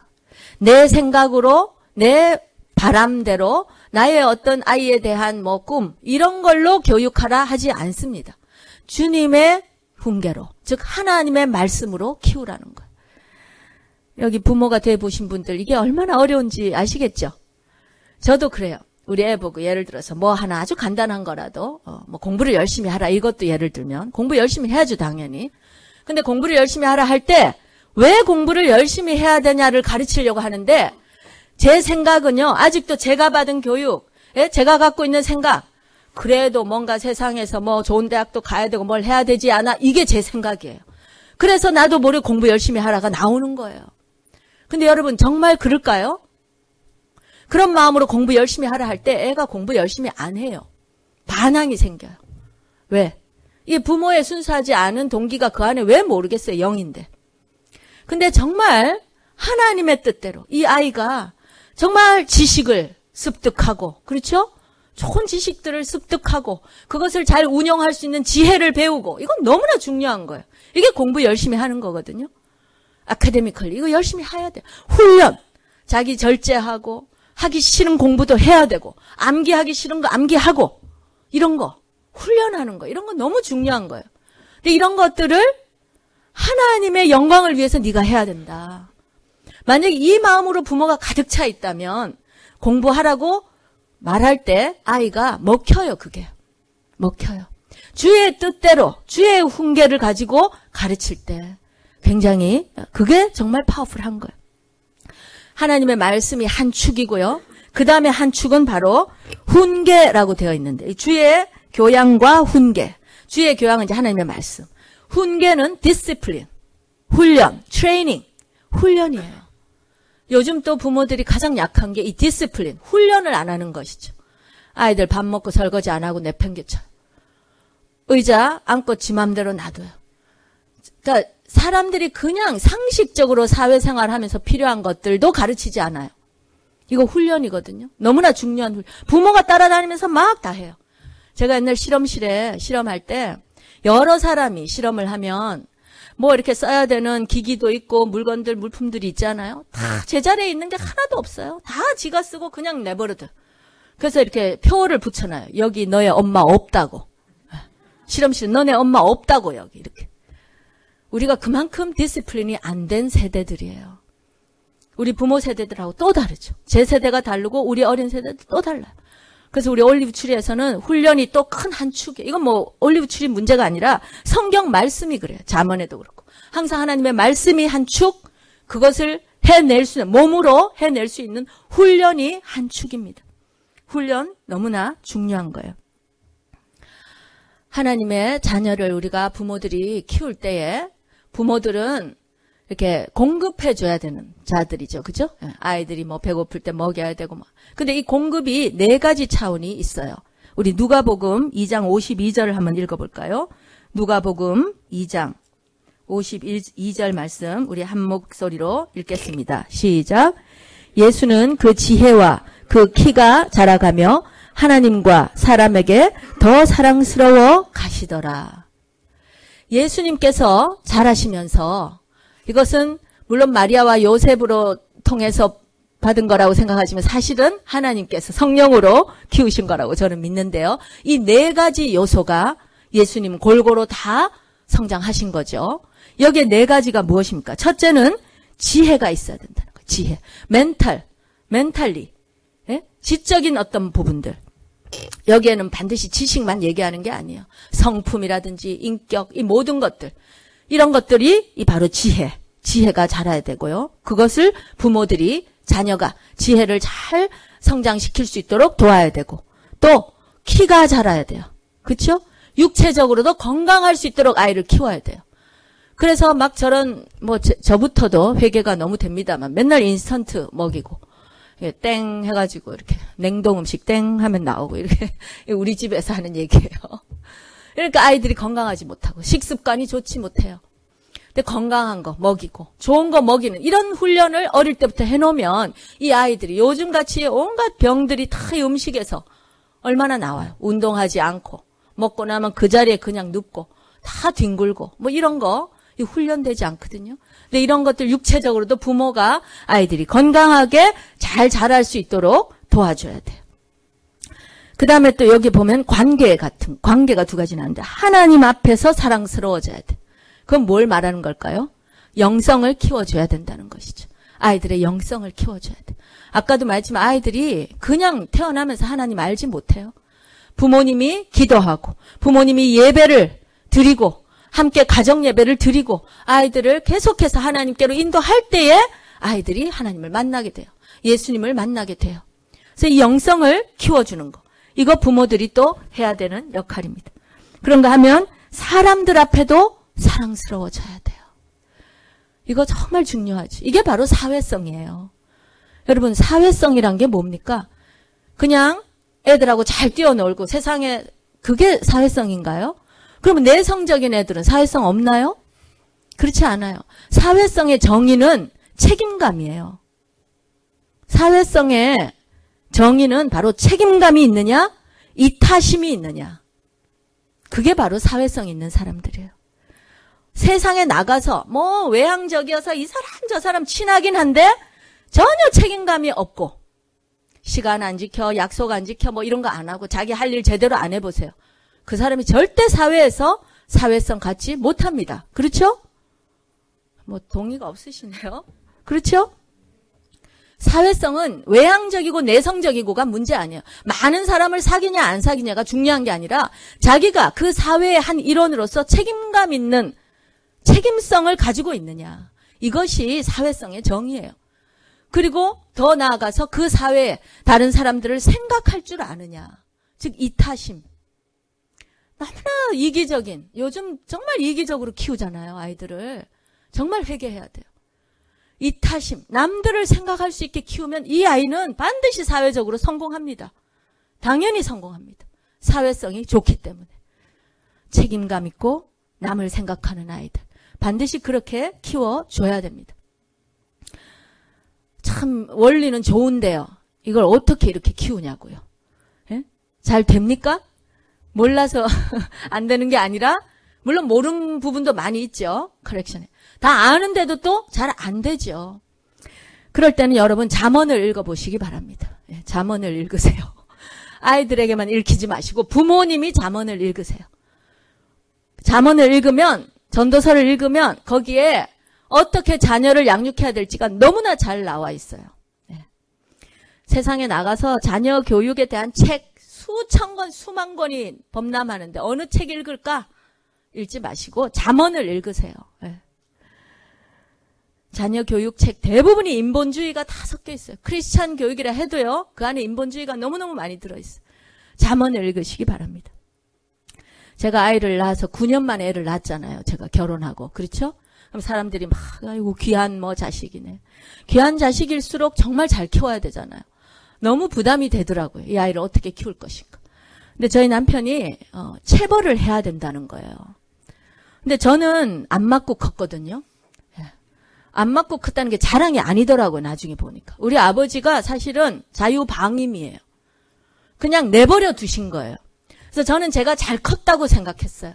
내 생각으로 내 바람대로 나의 어떤 아이에 대한 뭐 꿈 이런 걸로 교육하라 하지 않습니다. 주님의 훈계로 즉 하나님의 말씀으로 키우라는 거예요. 여기 부모가 돼 보신 분들 이게 얼마나 어려운지 아시겠죠? 저도 그래요. 우리 애 보고 예를 들어서 뭐 하나 아주 간단한 거라도 뭐 공부를 열심히 하라 이것도 예를 들면 공부 열심히 해야죠 당연히. 근데 공부를 열심히 하라 할 때 왜 공부를 열심히 해야 되냐를 가르치려고 하는데 제 생각은요 아직도 제가 받은 교육 제가 갖고 있는 생각 그래도 뭔가 세상에서 뭐 좋은 대학도 가야 되고 뭘 해야 되지 않아 이게 제 생각이에요. 그래서 나도 모르게 공부 열심히 하라가 나오는 거예요. 근데 여러분 정말 그럴까요? 그런 마음으로 공부 열심히 하라 할 때 애가 공부 열심히 안 해요. 반항이 생겨요. 왜? 이 부모의 순수하지 않은 동기가 그 안에 왜 모르겠어요. 영인데. 근데 정말 하나님의 뜻대로 이 아이가 정말 지식을 습득하고 그렇죠? 좋은 지식들을 습득하고 그것을 잘 운영할 수 있는 지혜를 배우고 이건 너무나 중요한 거예요. 이게 공부 열심히 하는 거거든요. 아카데미컬리 이거 열심히 해야 돼요. 훈련 자기 절제하고 하기 싫은 공부도 해야 되고 암기하기 싫은 거 암기하고 이런 거 훈련하는 거 이런 거 너무 중요한 거예요. 근데 이런 것들을 하나님의 영광을 위해서 네가 해야 된다. 만약에 이 마음으로 부모가 가득 차 있다면 공부하라고 말할 때 아이가 먹혀요. 그게 먹혀요. 주의 뜻대로 주의 훈계를 가지고 가르칠 때 굉장히 그게 정말 파워풀한 거예요. 하나님의 말씀이 한 축이고요. 그 다음에 한 축은 바로 훈계라고 되어 있는데 주의 교양과 훈계. 주의 교양은 이제 하나님의 말씀. 훈계는 디시플린, 훈련, 트레이닝, 훈련이에요. 요즘 또 부모들이 가장 약한 게 이 디시플린, 훈련을 안 하는 것이죠. 아이들 밥 먹고 설거지 안 하고 내팽개쳐요. 의자 앉고 지 맘대로 놔둬요. 그러니까 사람들이 그냥 상식적으로 사회생활하면서 필요한 것들도 가르치지 않아요. 이거 훈련이거든요. 너무나 중요한 훈련. 부모가 따라다니면서 막 다 해요. 제가 옛날 실험실에 실험할 때 여러 사람이 실험을 하면 뭐 이렇게 써야 되는 기기도 있고 물건들, 물품들이 있잖아요. 다 제자리에 있는 게 하나도 없어요. 다 지가 쓰고 그냥 내버려둬. 그래서 이렇게 표를 붙여놔요. 여기 너의 엄마 없다고. 실험실 너네 엄마 없다고 여기 이렇게. 우리가 그만큼 디시플린이 안 된 세대들이에요. 우리 부모 세대들하고 또 다르죠. 제 세대가 다르고 우리 어린 세대도 또 달라요. 그래서 우리 올리브 추리에서는 훈련이 또 큰 한 축이에요. 이건 뭐 올리브 추리 문제가 아니라 성경 말씀이 그래요. 잠언에도 그렇고. 항상 하나님의 말씀이 한 축, 그것을 해낼 수 있는, 몸으로 해낼 수 있는 훈련이 한 축입니다. 훈련 너무나 중요한 거예요. 하나님의 자녀를 우리가 부모들이 키울 때에 부모들은 이렇게 공급해줘야 되는 자들이죠. 그죠? 아이들이 뭐 배고플 때 먹여야 되고 막. 근데 이 공급이 4가지 차원이 있어요. 우리 누가복음 2장 52절을 한번 읽어볼까요? 누가복음 2장 52절 말씀 우리 한 목소리로 읽겠습니다. 시작. 예수는 그 지혜와 그 키가 자라가며 하나님과 사람에게 더 사랑스러워 가시더라. 예수님께서 자라시면서 이것은 물론 마리아와 요셉으로 통해서 받은 거라고 생각하지만 사실은 하나님께서 성령으로 키우신 거라고 저는 믿는데요. 이 4가지 요소가 예수님 골고루 다 성장하신 거죠. 여기에 4가지가 무엇입니까? 첫째는 지혜가 있어야 된다는 거예요. 지혜. 멘탈리. 예? 지적인 어떤 부분들. 여기에는 반드시 지식만 얘기하는 게 아니에요. 성품이라든지 인격, 이 모든 것들. 이런 것들이 바로 지혜가 자라야 되고요. 그것을 부모들이 자녀가 지혜를 잘 성장시킬 수 있도록 도와야 되고 또 키가 자라야 돼요. 그렇죠? 육체적으로도 건강할 수 있도록 아이를 키워야 돼요. 그래서 막 저런 저부터도 회개가 너무 됩니다만 맨날 인스턴트 먹이고 땡 해가지고 이렇게 냉동 음식 땡 하면 나오고 이렇게 우리 집에서 하는 얘기예요. 그러니까 아이들이 건강하지 못하고 식습관이 좋지 못해요. 근데 건강한 거 먹이고 좋은 거 먹이는 이런 훈련을 어릴 때부터 해놓으면 이 아이들이 요즘같이 온갖 병들이 다 이 음식에서 얼마나 나와요. 운동하지 않고 먹고 나면 그 자리에 그냥 눕고 다 뒹굴고 뭐 이런 거 훈련되지 않거든요. 근데 이런 것들 육체적으로도 부모가 아이들이 건강하게 잘 자랄 수 있도록 도와줘야 돼요. 그 다음에 또 여기 보면 관계가 2가지 나오는데 하나님 앞에서 사랑스러워져야 돼. 그건 뭘 말하는 걸까요? 영성을 키워줘야 된다는 것이죠. 아이들의 영성을 키워줘야 돼. 아까도 말했지만 아이들이 그냥 태어나면서 하나님 알지 못해요. 부모님이 기도하고 부모님이 예배를 드리고 함께 가정 예배를 드리고 아이들을 계속해서 하나님께로 인도할 때에 아이들이 하나님을 만나게 돼요. 예수님을 만나게 돼요. 그래서 이 영성을 키워주는 거. 이거 부모들이 또 해야 되는 역할입니다. 그런가 하면 사람들 앞에도 사랑스러워져야 돼요. 이거 정말 중요하죠. 이게 바로 사회성이에요. 여러분 사회성이란 게 뭡니까? 그냥 애들하고 잘 뛰어놀고 세상에 그게 사회성인가요? 그러면 내성적인 애들은 사회성 없나요? 그렇지 않아요. 사회성의 정의는 책임감이에요. 사회성의 정의는 바로 책임감이 있느냐, 이타심이 있느냐. 그게 바로 사회성 있는 사람들이에요. 세상에 나가서 뭐 외향적이어서 이 사람 저 사람 친하긴 한데 전혀 책임감이 없고 시간 안 지켜, 약속 안 지켜 뭐 이런 거 안 하고 자기 할 일 제대로 안 해보세요. 그 사람이 절대 사회에서 사회성 갖지 못합니다. 그렇죠? 뭐 동의가 없으시네요. 그렇죠? 사회성은 외향적이고 내성적이고가 문제 아니에요. 많은 사람을 사귀냐 안 사귀냐가 중요한 게 아니라 자기가 그 사회의 한 일원으로서 책임감 있는 책임성을 가지고 있느냐. 이것이 사회성의 정의예요. 그리고 더 나아가서 그 사회에 다른 사람들을 생각할 줄 아느냐. 즉 이타심. 너무나 이기적인, 요즘 정말 이기적으로 키우잖아요, 아이들을. 정말 회개해야 돼요. 이타심, 남들을 생각할 수 있게 키우면 이 아이는 반드시 사회적으로 성공합니다. 당연히 성공합니다. 사회성이 좋기 때문에. 책임감 있고 남을 생각하는 아이들. 반드시 그렇게 키워줘야 됩니다. 참 원리는 좋은데요. 이걸 어떻게 이렇게 키우냐고요. 예? 잘 됩니까? 몰라서 안 되는 게 아니라 물론 모르는 부분도 많이 있죠. 커렉션에. 다 아는데도 또 잘 안 되죠. 그럴 때는 여러분 잠언을 읽어보시기 바랍니다. 예, 잠언을 읽으세요. 아이들에게만 읽히지 마시고 부모님이 잠언을 읽으세요. 잠언을 읽으면, 전도서를 읽으면 거기에 어떻게 자녀를 양육해야 될지가 너무나 잘 나와 있어요. 예. 세상에 나가서 자녀 교육에 대한 책 수천 권, 수만 권이 범람하는데 어느 책 읽을까? 읽지 마시고 잠언을 읽으세요. 예. 자녀 교육책 대부분이 인본주의가 다 섞여 있어요. 크리스찬 교육이라 해도요. 그 안에 인본주의가 너무너무 많이 들어있어요. 잠언을 읽으시기 바랍니다. 제가 아이를 낳아서 9년 만에 애를 낳았잖아요. 제가 결혼하고. 그렇죠? 그럼 사람들이 막 아이고 귀한 뭐 자식이네. 귀한 자식일수록 정말 잘 키워야 되잖아요. 너무 부담이 되더라고요. 이 아이를 어떻게 키울 것인가. 근데 저희 남편이 체벌을 해야 된다는 거예요. 근데 저는 안 맞고 컸거든요. 안 맞고 컸다는 게 자랑이 아니더라고요. 나중에 보니까. 우리 아버지가 사실은 자유방임이에요. 그냥 내버려 두신 거예요. 그래서 저는 제가 잘 컸다고 생각했어요.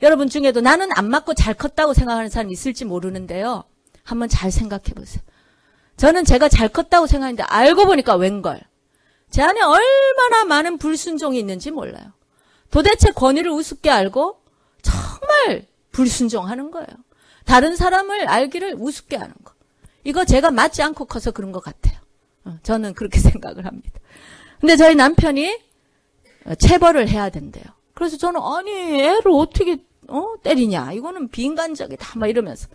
여러분 중에도 나는 안 맞고 잘 컸다고 생각하는 사람 있을지 모르는데요. 한번 잘 생각해 보세요. 저는 제가 잘 컸다고 생각했는데 알고 보니까 웬걸. 제 안에 얼마나 많은 불순종이 있는지 몰라요. 도대체 권위를 우습게 알고 정말 불순종하는 거예요. 다른 사람을 알기를 우습게 하는 거. 이거 제가 맞지 않고 커서 그런 것 같아요. 저는 그렇게 생각을 합니다. 근데 저희 남편이 체벌을 해야 된대요. 그래서 저는 아니 애를 어떻게 때리냐. 이거는 비인간적이다. 막 이러면서.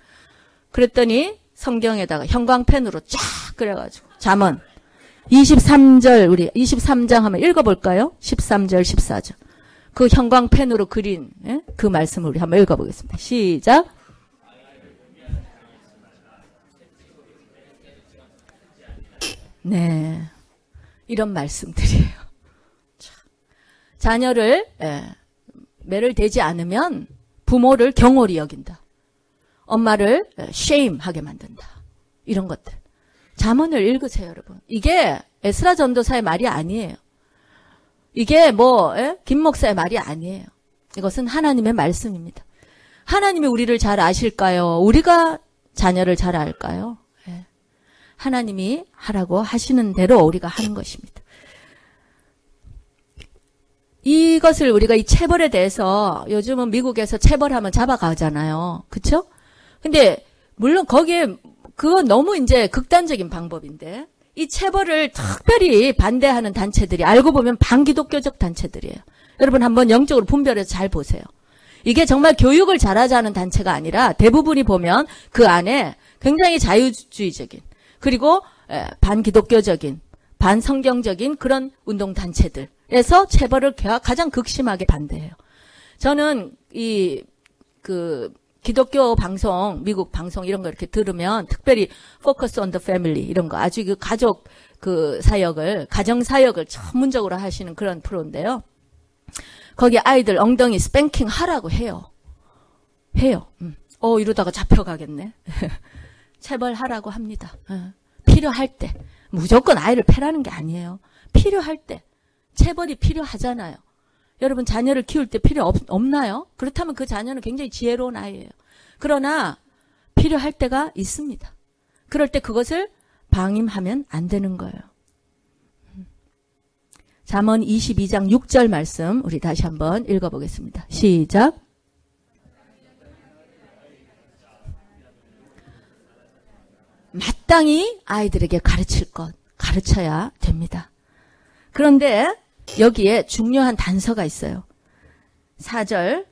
그랬더니 성경에다가 형광펜으로 쫙 그려가지고 잠언 23절 우리 23장 한번 읽어볼까요? 13절 14절. 그 형광펜으로 그린 그 말씀을 우리 한번 읽어보겠습니다. 시작. 네, 이런 말씀들이에요. 자녀를 매를 대지 않으면 부모를 경홀히 여긴다. 엄마를 shame하게 만든다. 이런 것들. 잠언을 읽으세요, 여러분. 이게 에스라 전도사의 말이 아니에요. 이게 김 목사의 말이 아니에요. 이것은 하나님의 말씀입니다. 하나님이 우리를 잘 아실까요? 우리가 자녀를 잘 알까요? 하나님이 하라고 하시는 대로 우리가 하는 것입니다. 이것을 우리가 이 체벌에 대해서 요즘은 미국에서 체벌하면 잡아가잖아요. 그쵸? 근데 물론 거기에 그건 너무 이제 극단적인 방법인데 이 체벌을 특별히 반대하는 단체들이 알고 보면 반기독교적 단체들이에요. 여러분 한번 영적으로 분별해서 잘 보세요. 이게 정말 교육을 잘하자는 단체가 아니라 대부분이 보면 그 안에 굉장히 자유주의적인 그리고 반기독교적인 반성경적인 그런 운동단체들에서 체벌을 가장 극심하게 반대해요. 저는 기독교 방송, 미국 방송 이런 거 이렇게 들으면 특별히 Focus on the Family 이런 거 아주 그 가족 사역을, 가정 사역을 전문적으로 하시는 그런 프로인데요. 거기 아이들 엉덩이 스팽킹 하라고 해요. 이러다가 잡혀가겠네. 체벌하라고 합니다. 필요할 때. 무조건 아이를 패라는 게 아니에요. 필요할 때. 체벌이 필요하잖아요. 여러분 자녀를 키울 때 필요 없나요? 그렇다면 그 자녀는 굉장히 지혜로운 아이예요. 그러나 필요할 때가 있습니다. 그럴 때 그것을 방임하면 안 되는 거예요. 잠언 22장 6절 말씀 우리 다시 한번 읽어보겠습니다. 시작. 마땅히 아이들에게 가르칠 것, 가르쳐야 됩니다. 그런데 여기에 중요한 단서가 있어요. 4절,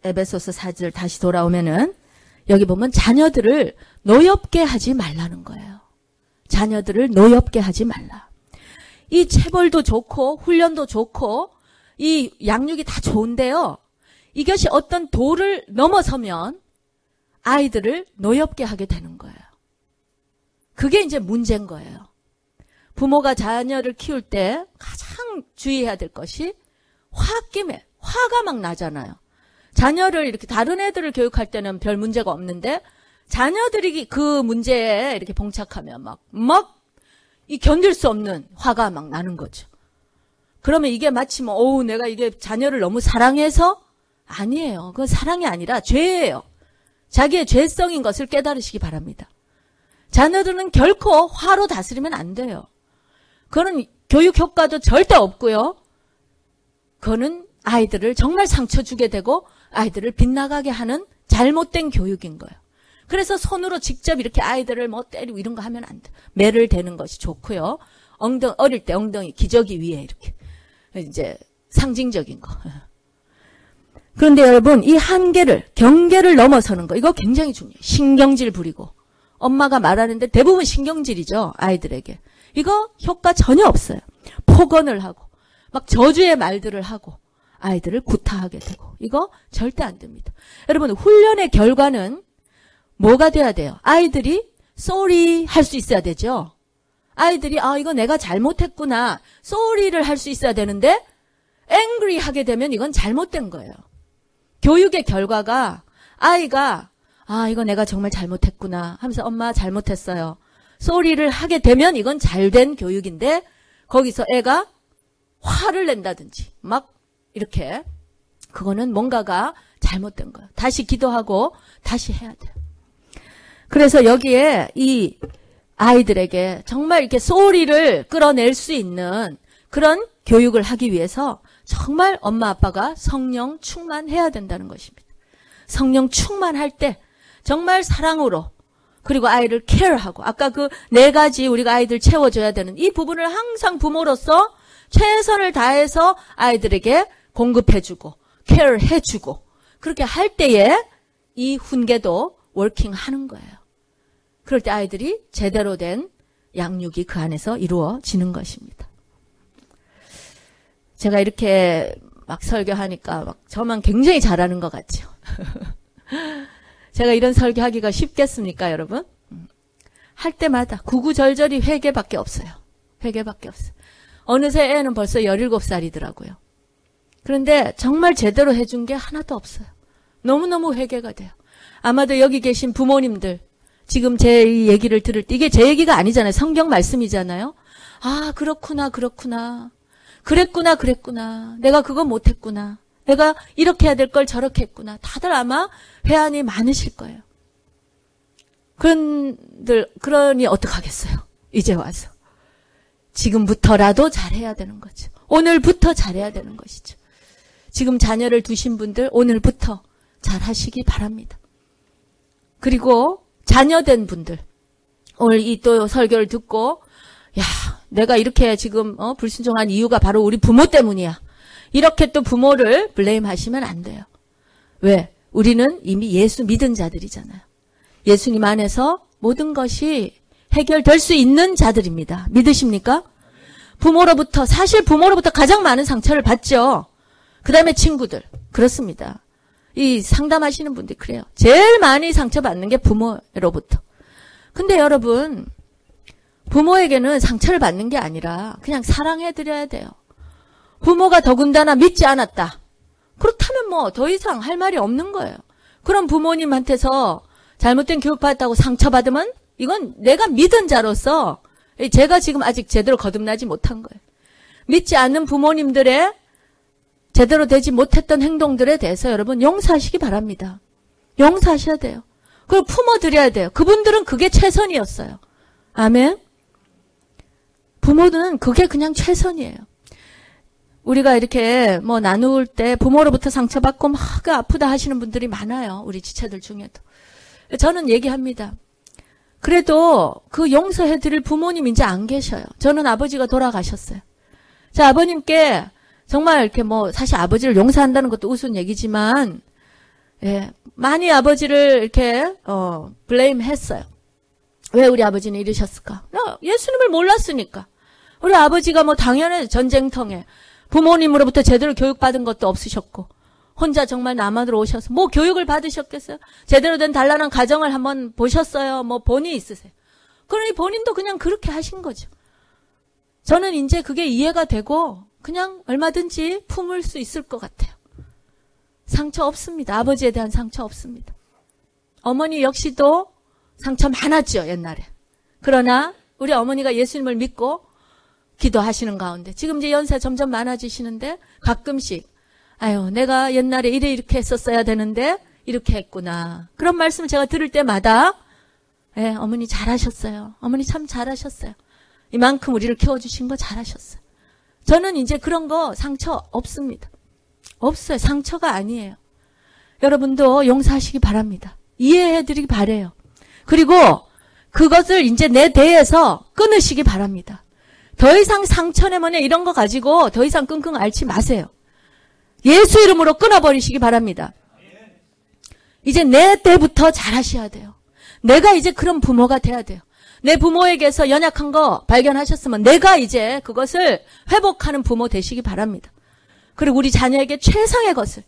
에베소서 4절 다시 돌아오면은 여기 보면 자녀들을 노엽게 하지 말라는 거예요. 자녀들을 노엽게 하지 말라. 이 체벌도 좋고 훈련도 좋고 이 양육이 다 좋은데요. 이것이 어떤 도를 넘어서면 아이들을 노엽게 하게 되는 거예요. 그게 이제 문제인 거예요. 부모가 자녀를 키울 때 가장 주의해야 될 것이 홧김에 화가 막 나잖아요. 자녀를 이렇게 다른 애들을 교육할 때는 별 문제가 없는데 자녀들이 그 문제에 이렇게 봉착하면 막 이 견딜 수 없는 화가 막 나는 거죠. 그러면 이게 마치 내가 이게 자녀를 너무 사랑해서 아니에요. 그건 사랑이 아니라 죄예요. 자기의 죄성인 것을 깨달으시기 바랍니다. 자녀들은 결코 화로 다스리면 안 돼요. 그거는 교육 효과도 절대 없고요. 그거는 아이들을 정말 상처 주게 되고 아이들을 빗나가게 하는 잘못된 교육인 거예요. 그래서 손으로 직접 이렇게 아이들을 뭐 때리고 이런 거 하면 안 돼. 매를 대는 것이 좋고요. 어릴 때 엉덩이 기저귀 위에 이렇게 이제 상징적인 거. 그런데 여러분 이 한계를 경계를 넘어서는 거 이거 굉장히 중요해요. 신경질 부리고 엄마가 말하는데 대부분 신경질이죠. 아이들에게. 이거 효과 전혀 없어요. 폭언을 하고 막 저주의 말들을 하고 아이들을 구타하게 되고 이거 절대 안 됩니다. 여러분 훈련의 결과는 뭐가 돼야 돼요? 아이들이 sorry 할 수 있어야 되죠. 아이들이 이거 내가 잘못했구나. sorry를 할 수 있어야 되는데 angry 하게 되면 이건 잘못된 거예요. 교육의 결과가 아이가 이거 내가 정말 잘못했구나 하면서 엄마 잘못했어요. sorry를 하게 되면 이건 잘된 교육인데 거기서 애가 화를 낸다든지 막 이렇게 그거는 뭔가가 잘못된 거예요. 다시 기도하고 다시 해야 돼요. 그래서 여기에 이 아이들에게 정말 이렇게 sorry를 끌어낼 수 있는 그런 교육을 하기 위해서 정말 엄마 아빠가 성령 충만해야 된다는 것입니다. 성령 충만할 때 정말 사랑으로 그리고 아이를 케어하고 아까 그 4가지 우리가 아이들 채워줘야 되는 이 부분을 항상 부모로서 최선을 다해서 아이들에게 공급해주고 케어해주고 그렇게 할 때에 이 훈계도 워킹하는 거예요. 그럴 때 아이들이 제대로 된 양육이 그 안에서 이루어지는 것입니다. 제가 이렇게 막 설교하니까 막 저만 굉장히 잘하는 것 같죠. 제가 이런 설교하기가 쉽겠습니까, 여러분? 할 때마다 구구절절히 회개밖에 없어요. 회개밖에 없어요. 어느새 애는 벌써 17살이더라고요. 그런데 정말 제대로 해준 게 하나도 없어요. 너무너무 회개가 돼요. 아마도 여기 계신 부모님들 지금 제 이 얘기를 들을 때 이게 제 얘기가 아니잖아요. 성경 말씀이잖아요. 그렇구나. 그랬구나. 내가 그거 못했구나. 내가 이렇게 해야 될 걸 저렇게 했구나. 다들 아마 회한이 많으실 거예요. 그러니 어떡하겠어요. 이제 와서. 지금부터라도 잘해야 되는 거죠. 오늘부터 잘해야 되는 것이죠. 지금 자녀를 두신 분들 오늘부터 잘하시기 바랍니다. 그리고 자녀된 분들 오늘 이 또 설교를 듣고 내가 이렇게 지금 불순종한 이유가 바로 우리 부모 때문이야. 이렇게 또 부모를 블레임하시면 안 돼요. 왜? 우리는 이미 예수 믿은 자들이잖아요. 예수님 안에서 모든 것이 해결될 수 있는 자들입니다. 믿으십니까? 사실 부모로부터 가장 많은 상처를 받죠. 그 다음에 친구들. 그렇습니다. 이 상담하시는 분들이 그래요. 제일 많이 상처받는 게 부모로부터. 근데 여러분, 부모에게는 상처를 받는 게 아니라 그냥 사랑해드려야 돼요. 부모가 더군다나 믿지 않았다. 그렇다면 뭐 더 이상 할 말이 없는 거예요. 그럼 부모님한테서 잘못된 교육받았다고 상처받으면 이건 내가 믿은 자로서 제가 지금 아직 제대로 거듭나지 못한 거예요. 믿지 않는 부모님들의 제대로 되지 못했던 행동들에 대해서 여러분 용서하시기 바랍니다. 용서하셔야 돼요. 그리고 품어드려야 돼요. 그분들은 그게 최선이었어요. 아멘. 부모는 그게 그냥 최선이에요. 우리가 이렇게 뭐 나눌 때 부모로부터 상처받고 막 아프다 하시는 분들이 많아요. 우리 지체들 중에도. 저는 얘기합니다. 그래도 그 용서해드릴 부모님 이제 안 계셔요. 저는 아버지가 돌아가셨어요. 자, 아버님께 정말 이렇게 뭐 사실 아버지를 용서한다는 것도 우스운 얘기지만 많이 아버지를 이렇게 블레임 했어요. 왜 우리 아버지는 이러셨을까? 예수님을 몰랐으니까. 우리 아버지가 뭐 당연히 전쟁통에 부모님으로부터 제대로 교육받은 것도 없으셨고 혼자 정말 남한으로 오셔서 뭐 교육을 받으셨겠어요? 제대로 된 단란한 가정을 한번 보셨어요? 뭐 본이 있으세요? 그러니 본인도 그냥 그렇게 하신 거죠. 저는 이제 그게 이해가 되고 그냥 얼마든지 품을 수 있을 것 같아요. 상처 없습니다. 아버지에 대한 상처 없습니다. 어머니 역시도 상처 많았죠, 옛날에. 그러나 우리 어머니가 예수님을 믿고 기도하시는 가운데 지금 이제 연세 점점 많아지시는데 가끔씩 아유, 내가 옛날에 이렇게 했었어야 되는데 이렇게 했구나. 그런 말씀을 제가 들을 때마다 예, 어머니 잘하셨어요. 어머니 참 잘하셨어요. 이만큼 우리를 키워주신 거 잘하셨어요. 저는 이제 그런 거 상처 없습니다. 없어요. 상처가 아니에요. 여러분도 용서하시기 바랍니다. 이해해드리기 바래요. 그리고 그것을 이제 내 대에서 끊으시기 바랍니다. 더 이상 상처내머네 이런 거 가지고 더 이상 끙끙 앓지 마세요. 예수 이름으로 끊어버리시기 바랍니다. 이제 내 때부터 잘하셔야 돼요. 내가 이제 그런 부모가 돼야 돼요. 내 부모에게서 연약한 거 발견하셨으면 내가 이제 그것을 회복하는 부모 되시기 바랍니다. 그리고 우리 자녀에게 최선의 것을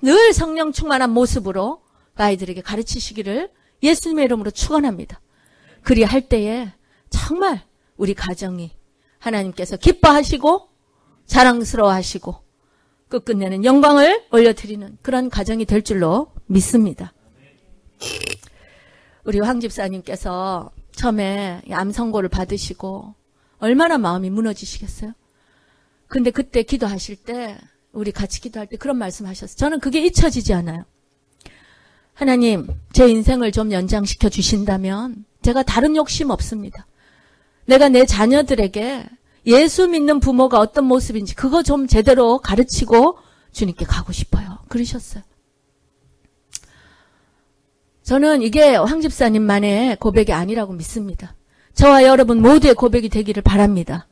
늘 성령 충만한 모습으로 아이들에게 가르치시기를 예수님의 이름으로 축원합니다. 그리할 때에 정말 우리 가정이 하나님께서 기뻐하시고 자랑스러워하시고 끝끝내는 영광을 올려드리는 그런 가정이 될 줄로 믿습니다. 우리 황 집사님께서 처음에 암 선고를 받으시고 얼마나 마음이 무너지시겠어요? 근데 그때 기도하실 때 우리 같이 기도할 때 그런 말씀하셨어요. 저는 그게 잊혀지지 않아요. 하나님, 제 인생을 좀 연장시켜 주신다면 제가 다른 욕심 없습니다. 내가 내 자녀들에게 예수 믿는 부모가 어떤 모습인지 그거 좀 제대로 가르치고 주님께 가고 싶어요. 그러셨어요. 저는 이게 황 집사님만의 고백이 아니라고 믿습니다. 저와 여러분 모두의 고백이 되기를 바랍니다.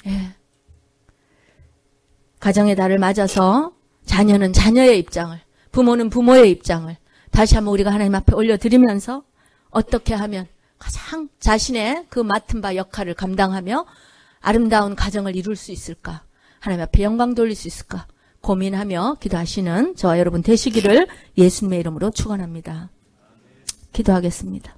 예. 가정의 달을 맞아서 자녀는 자녀의 입장을, 부모는 부모의 입장을 다시 한번 우리가 하나님 앞에 올려드리면서 어떻게 하면 가장 자신의 그 맡은 바 역할을 감당하며 아름다운 가정을 이룰 수 있을까? 하나님 앞에 영광 돌릴 수 있을까? 고민하며 기도하시는 저와 여러분 되시기를 예수님의 이름으로 축원합니다. 기도하겠습니다.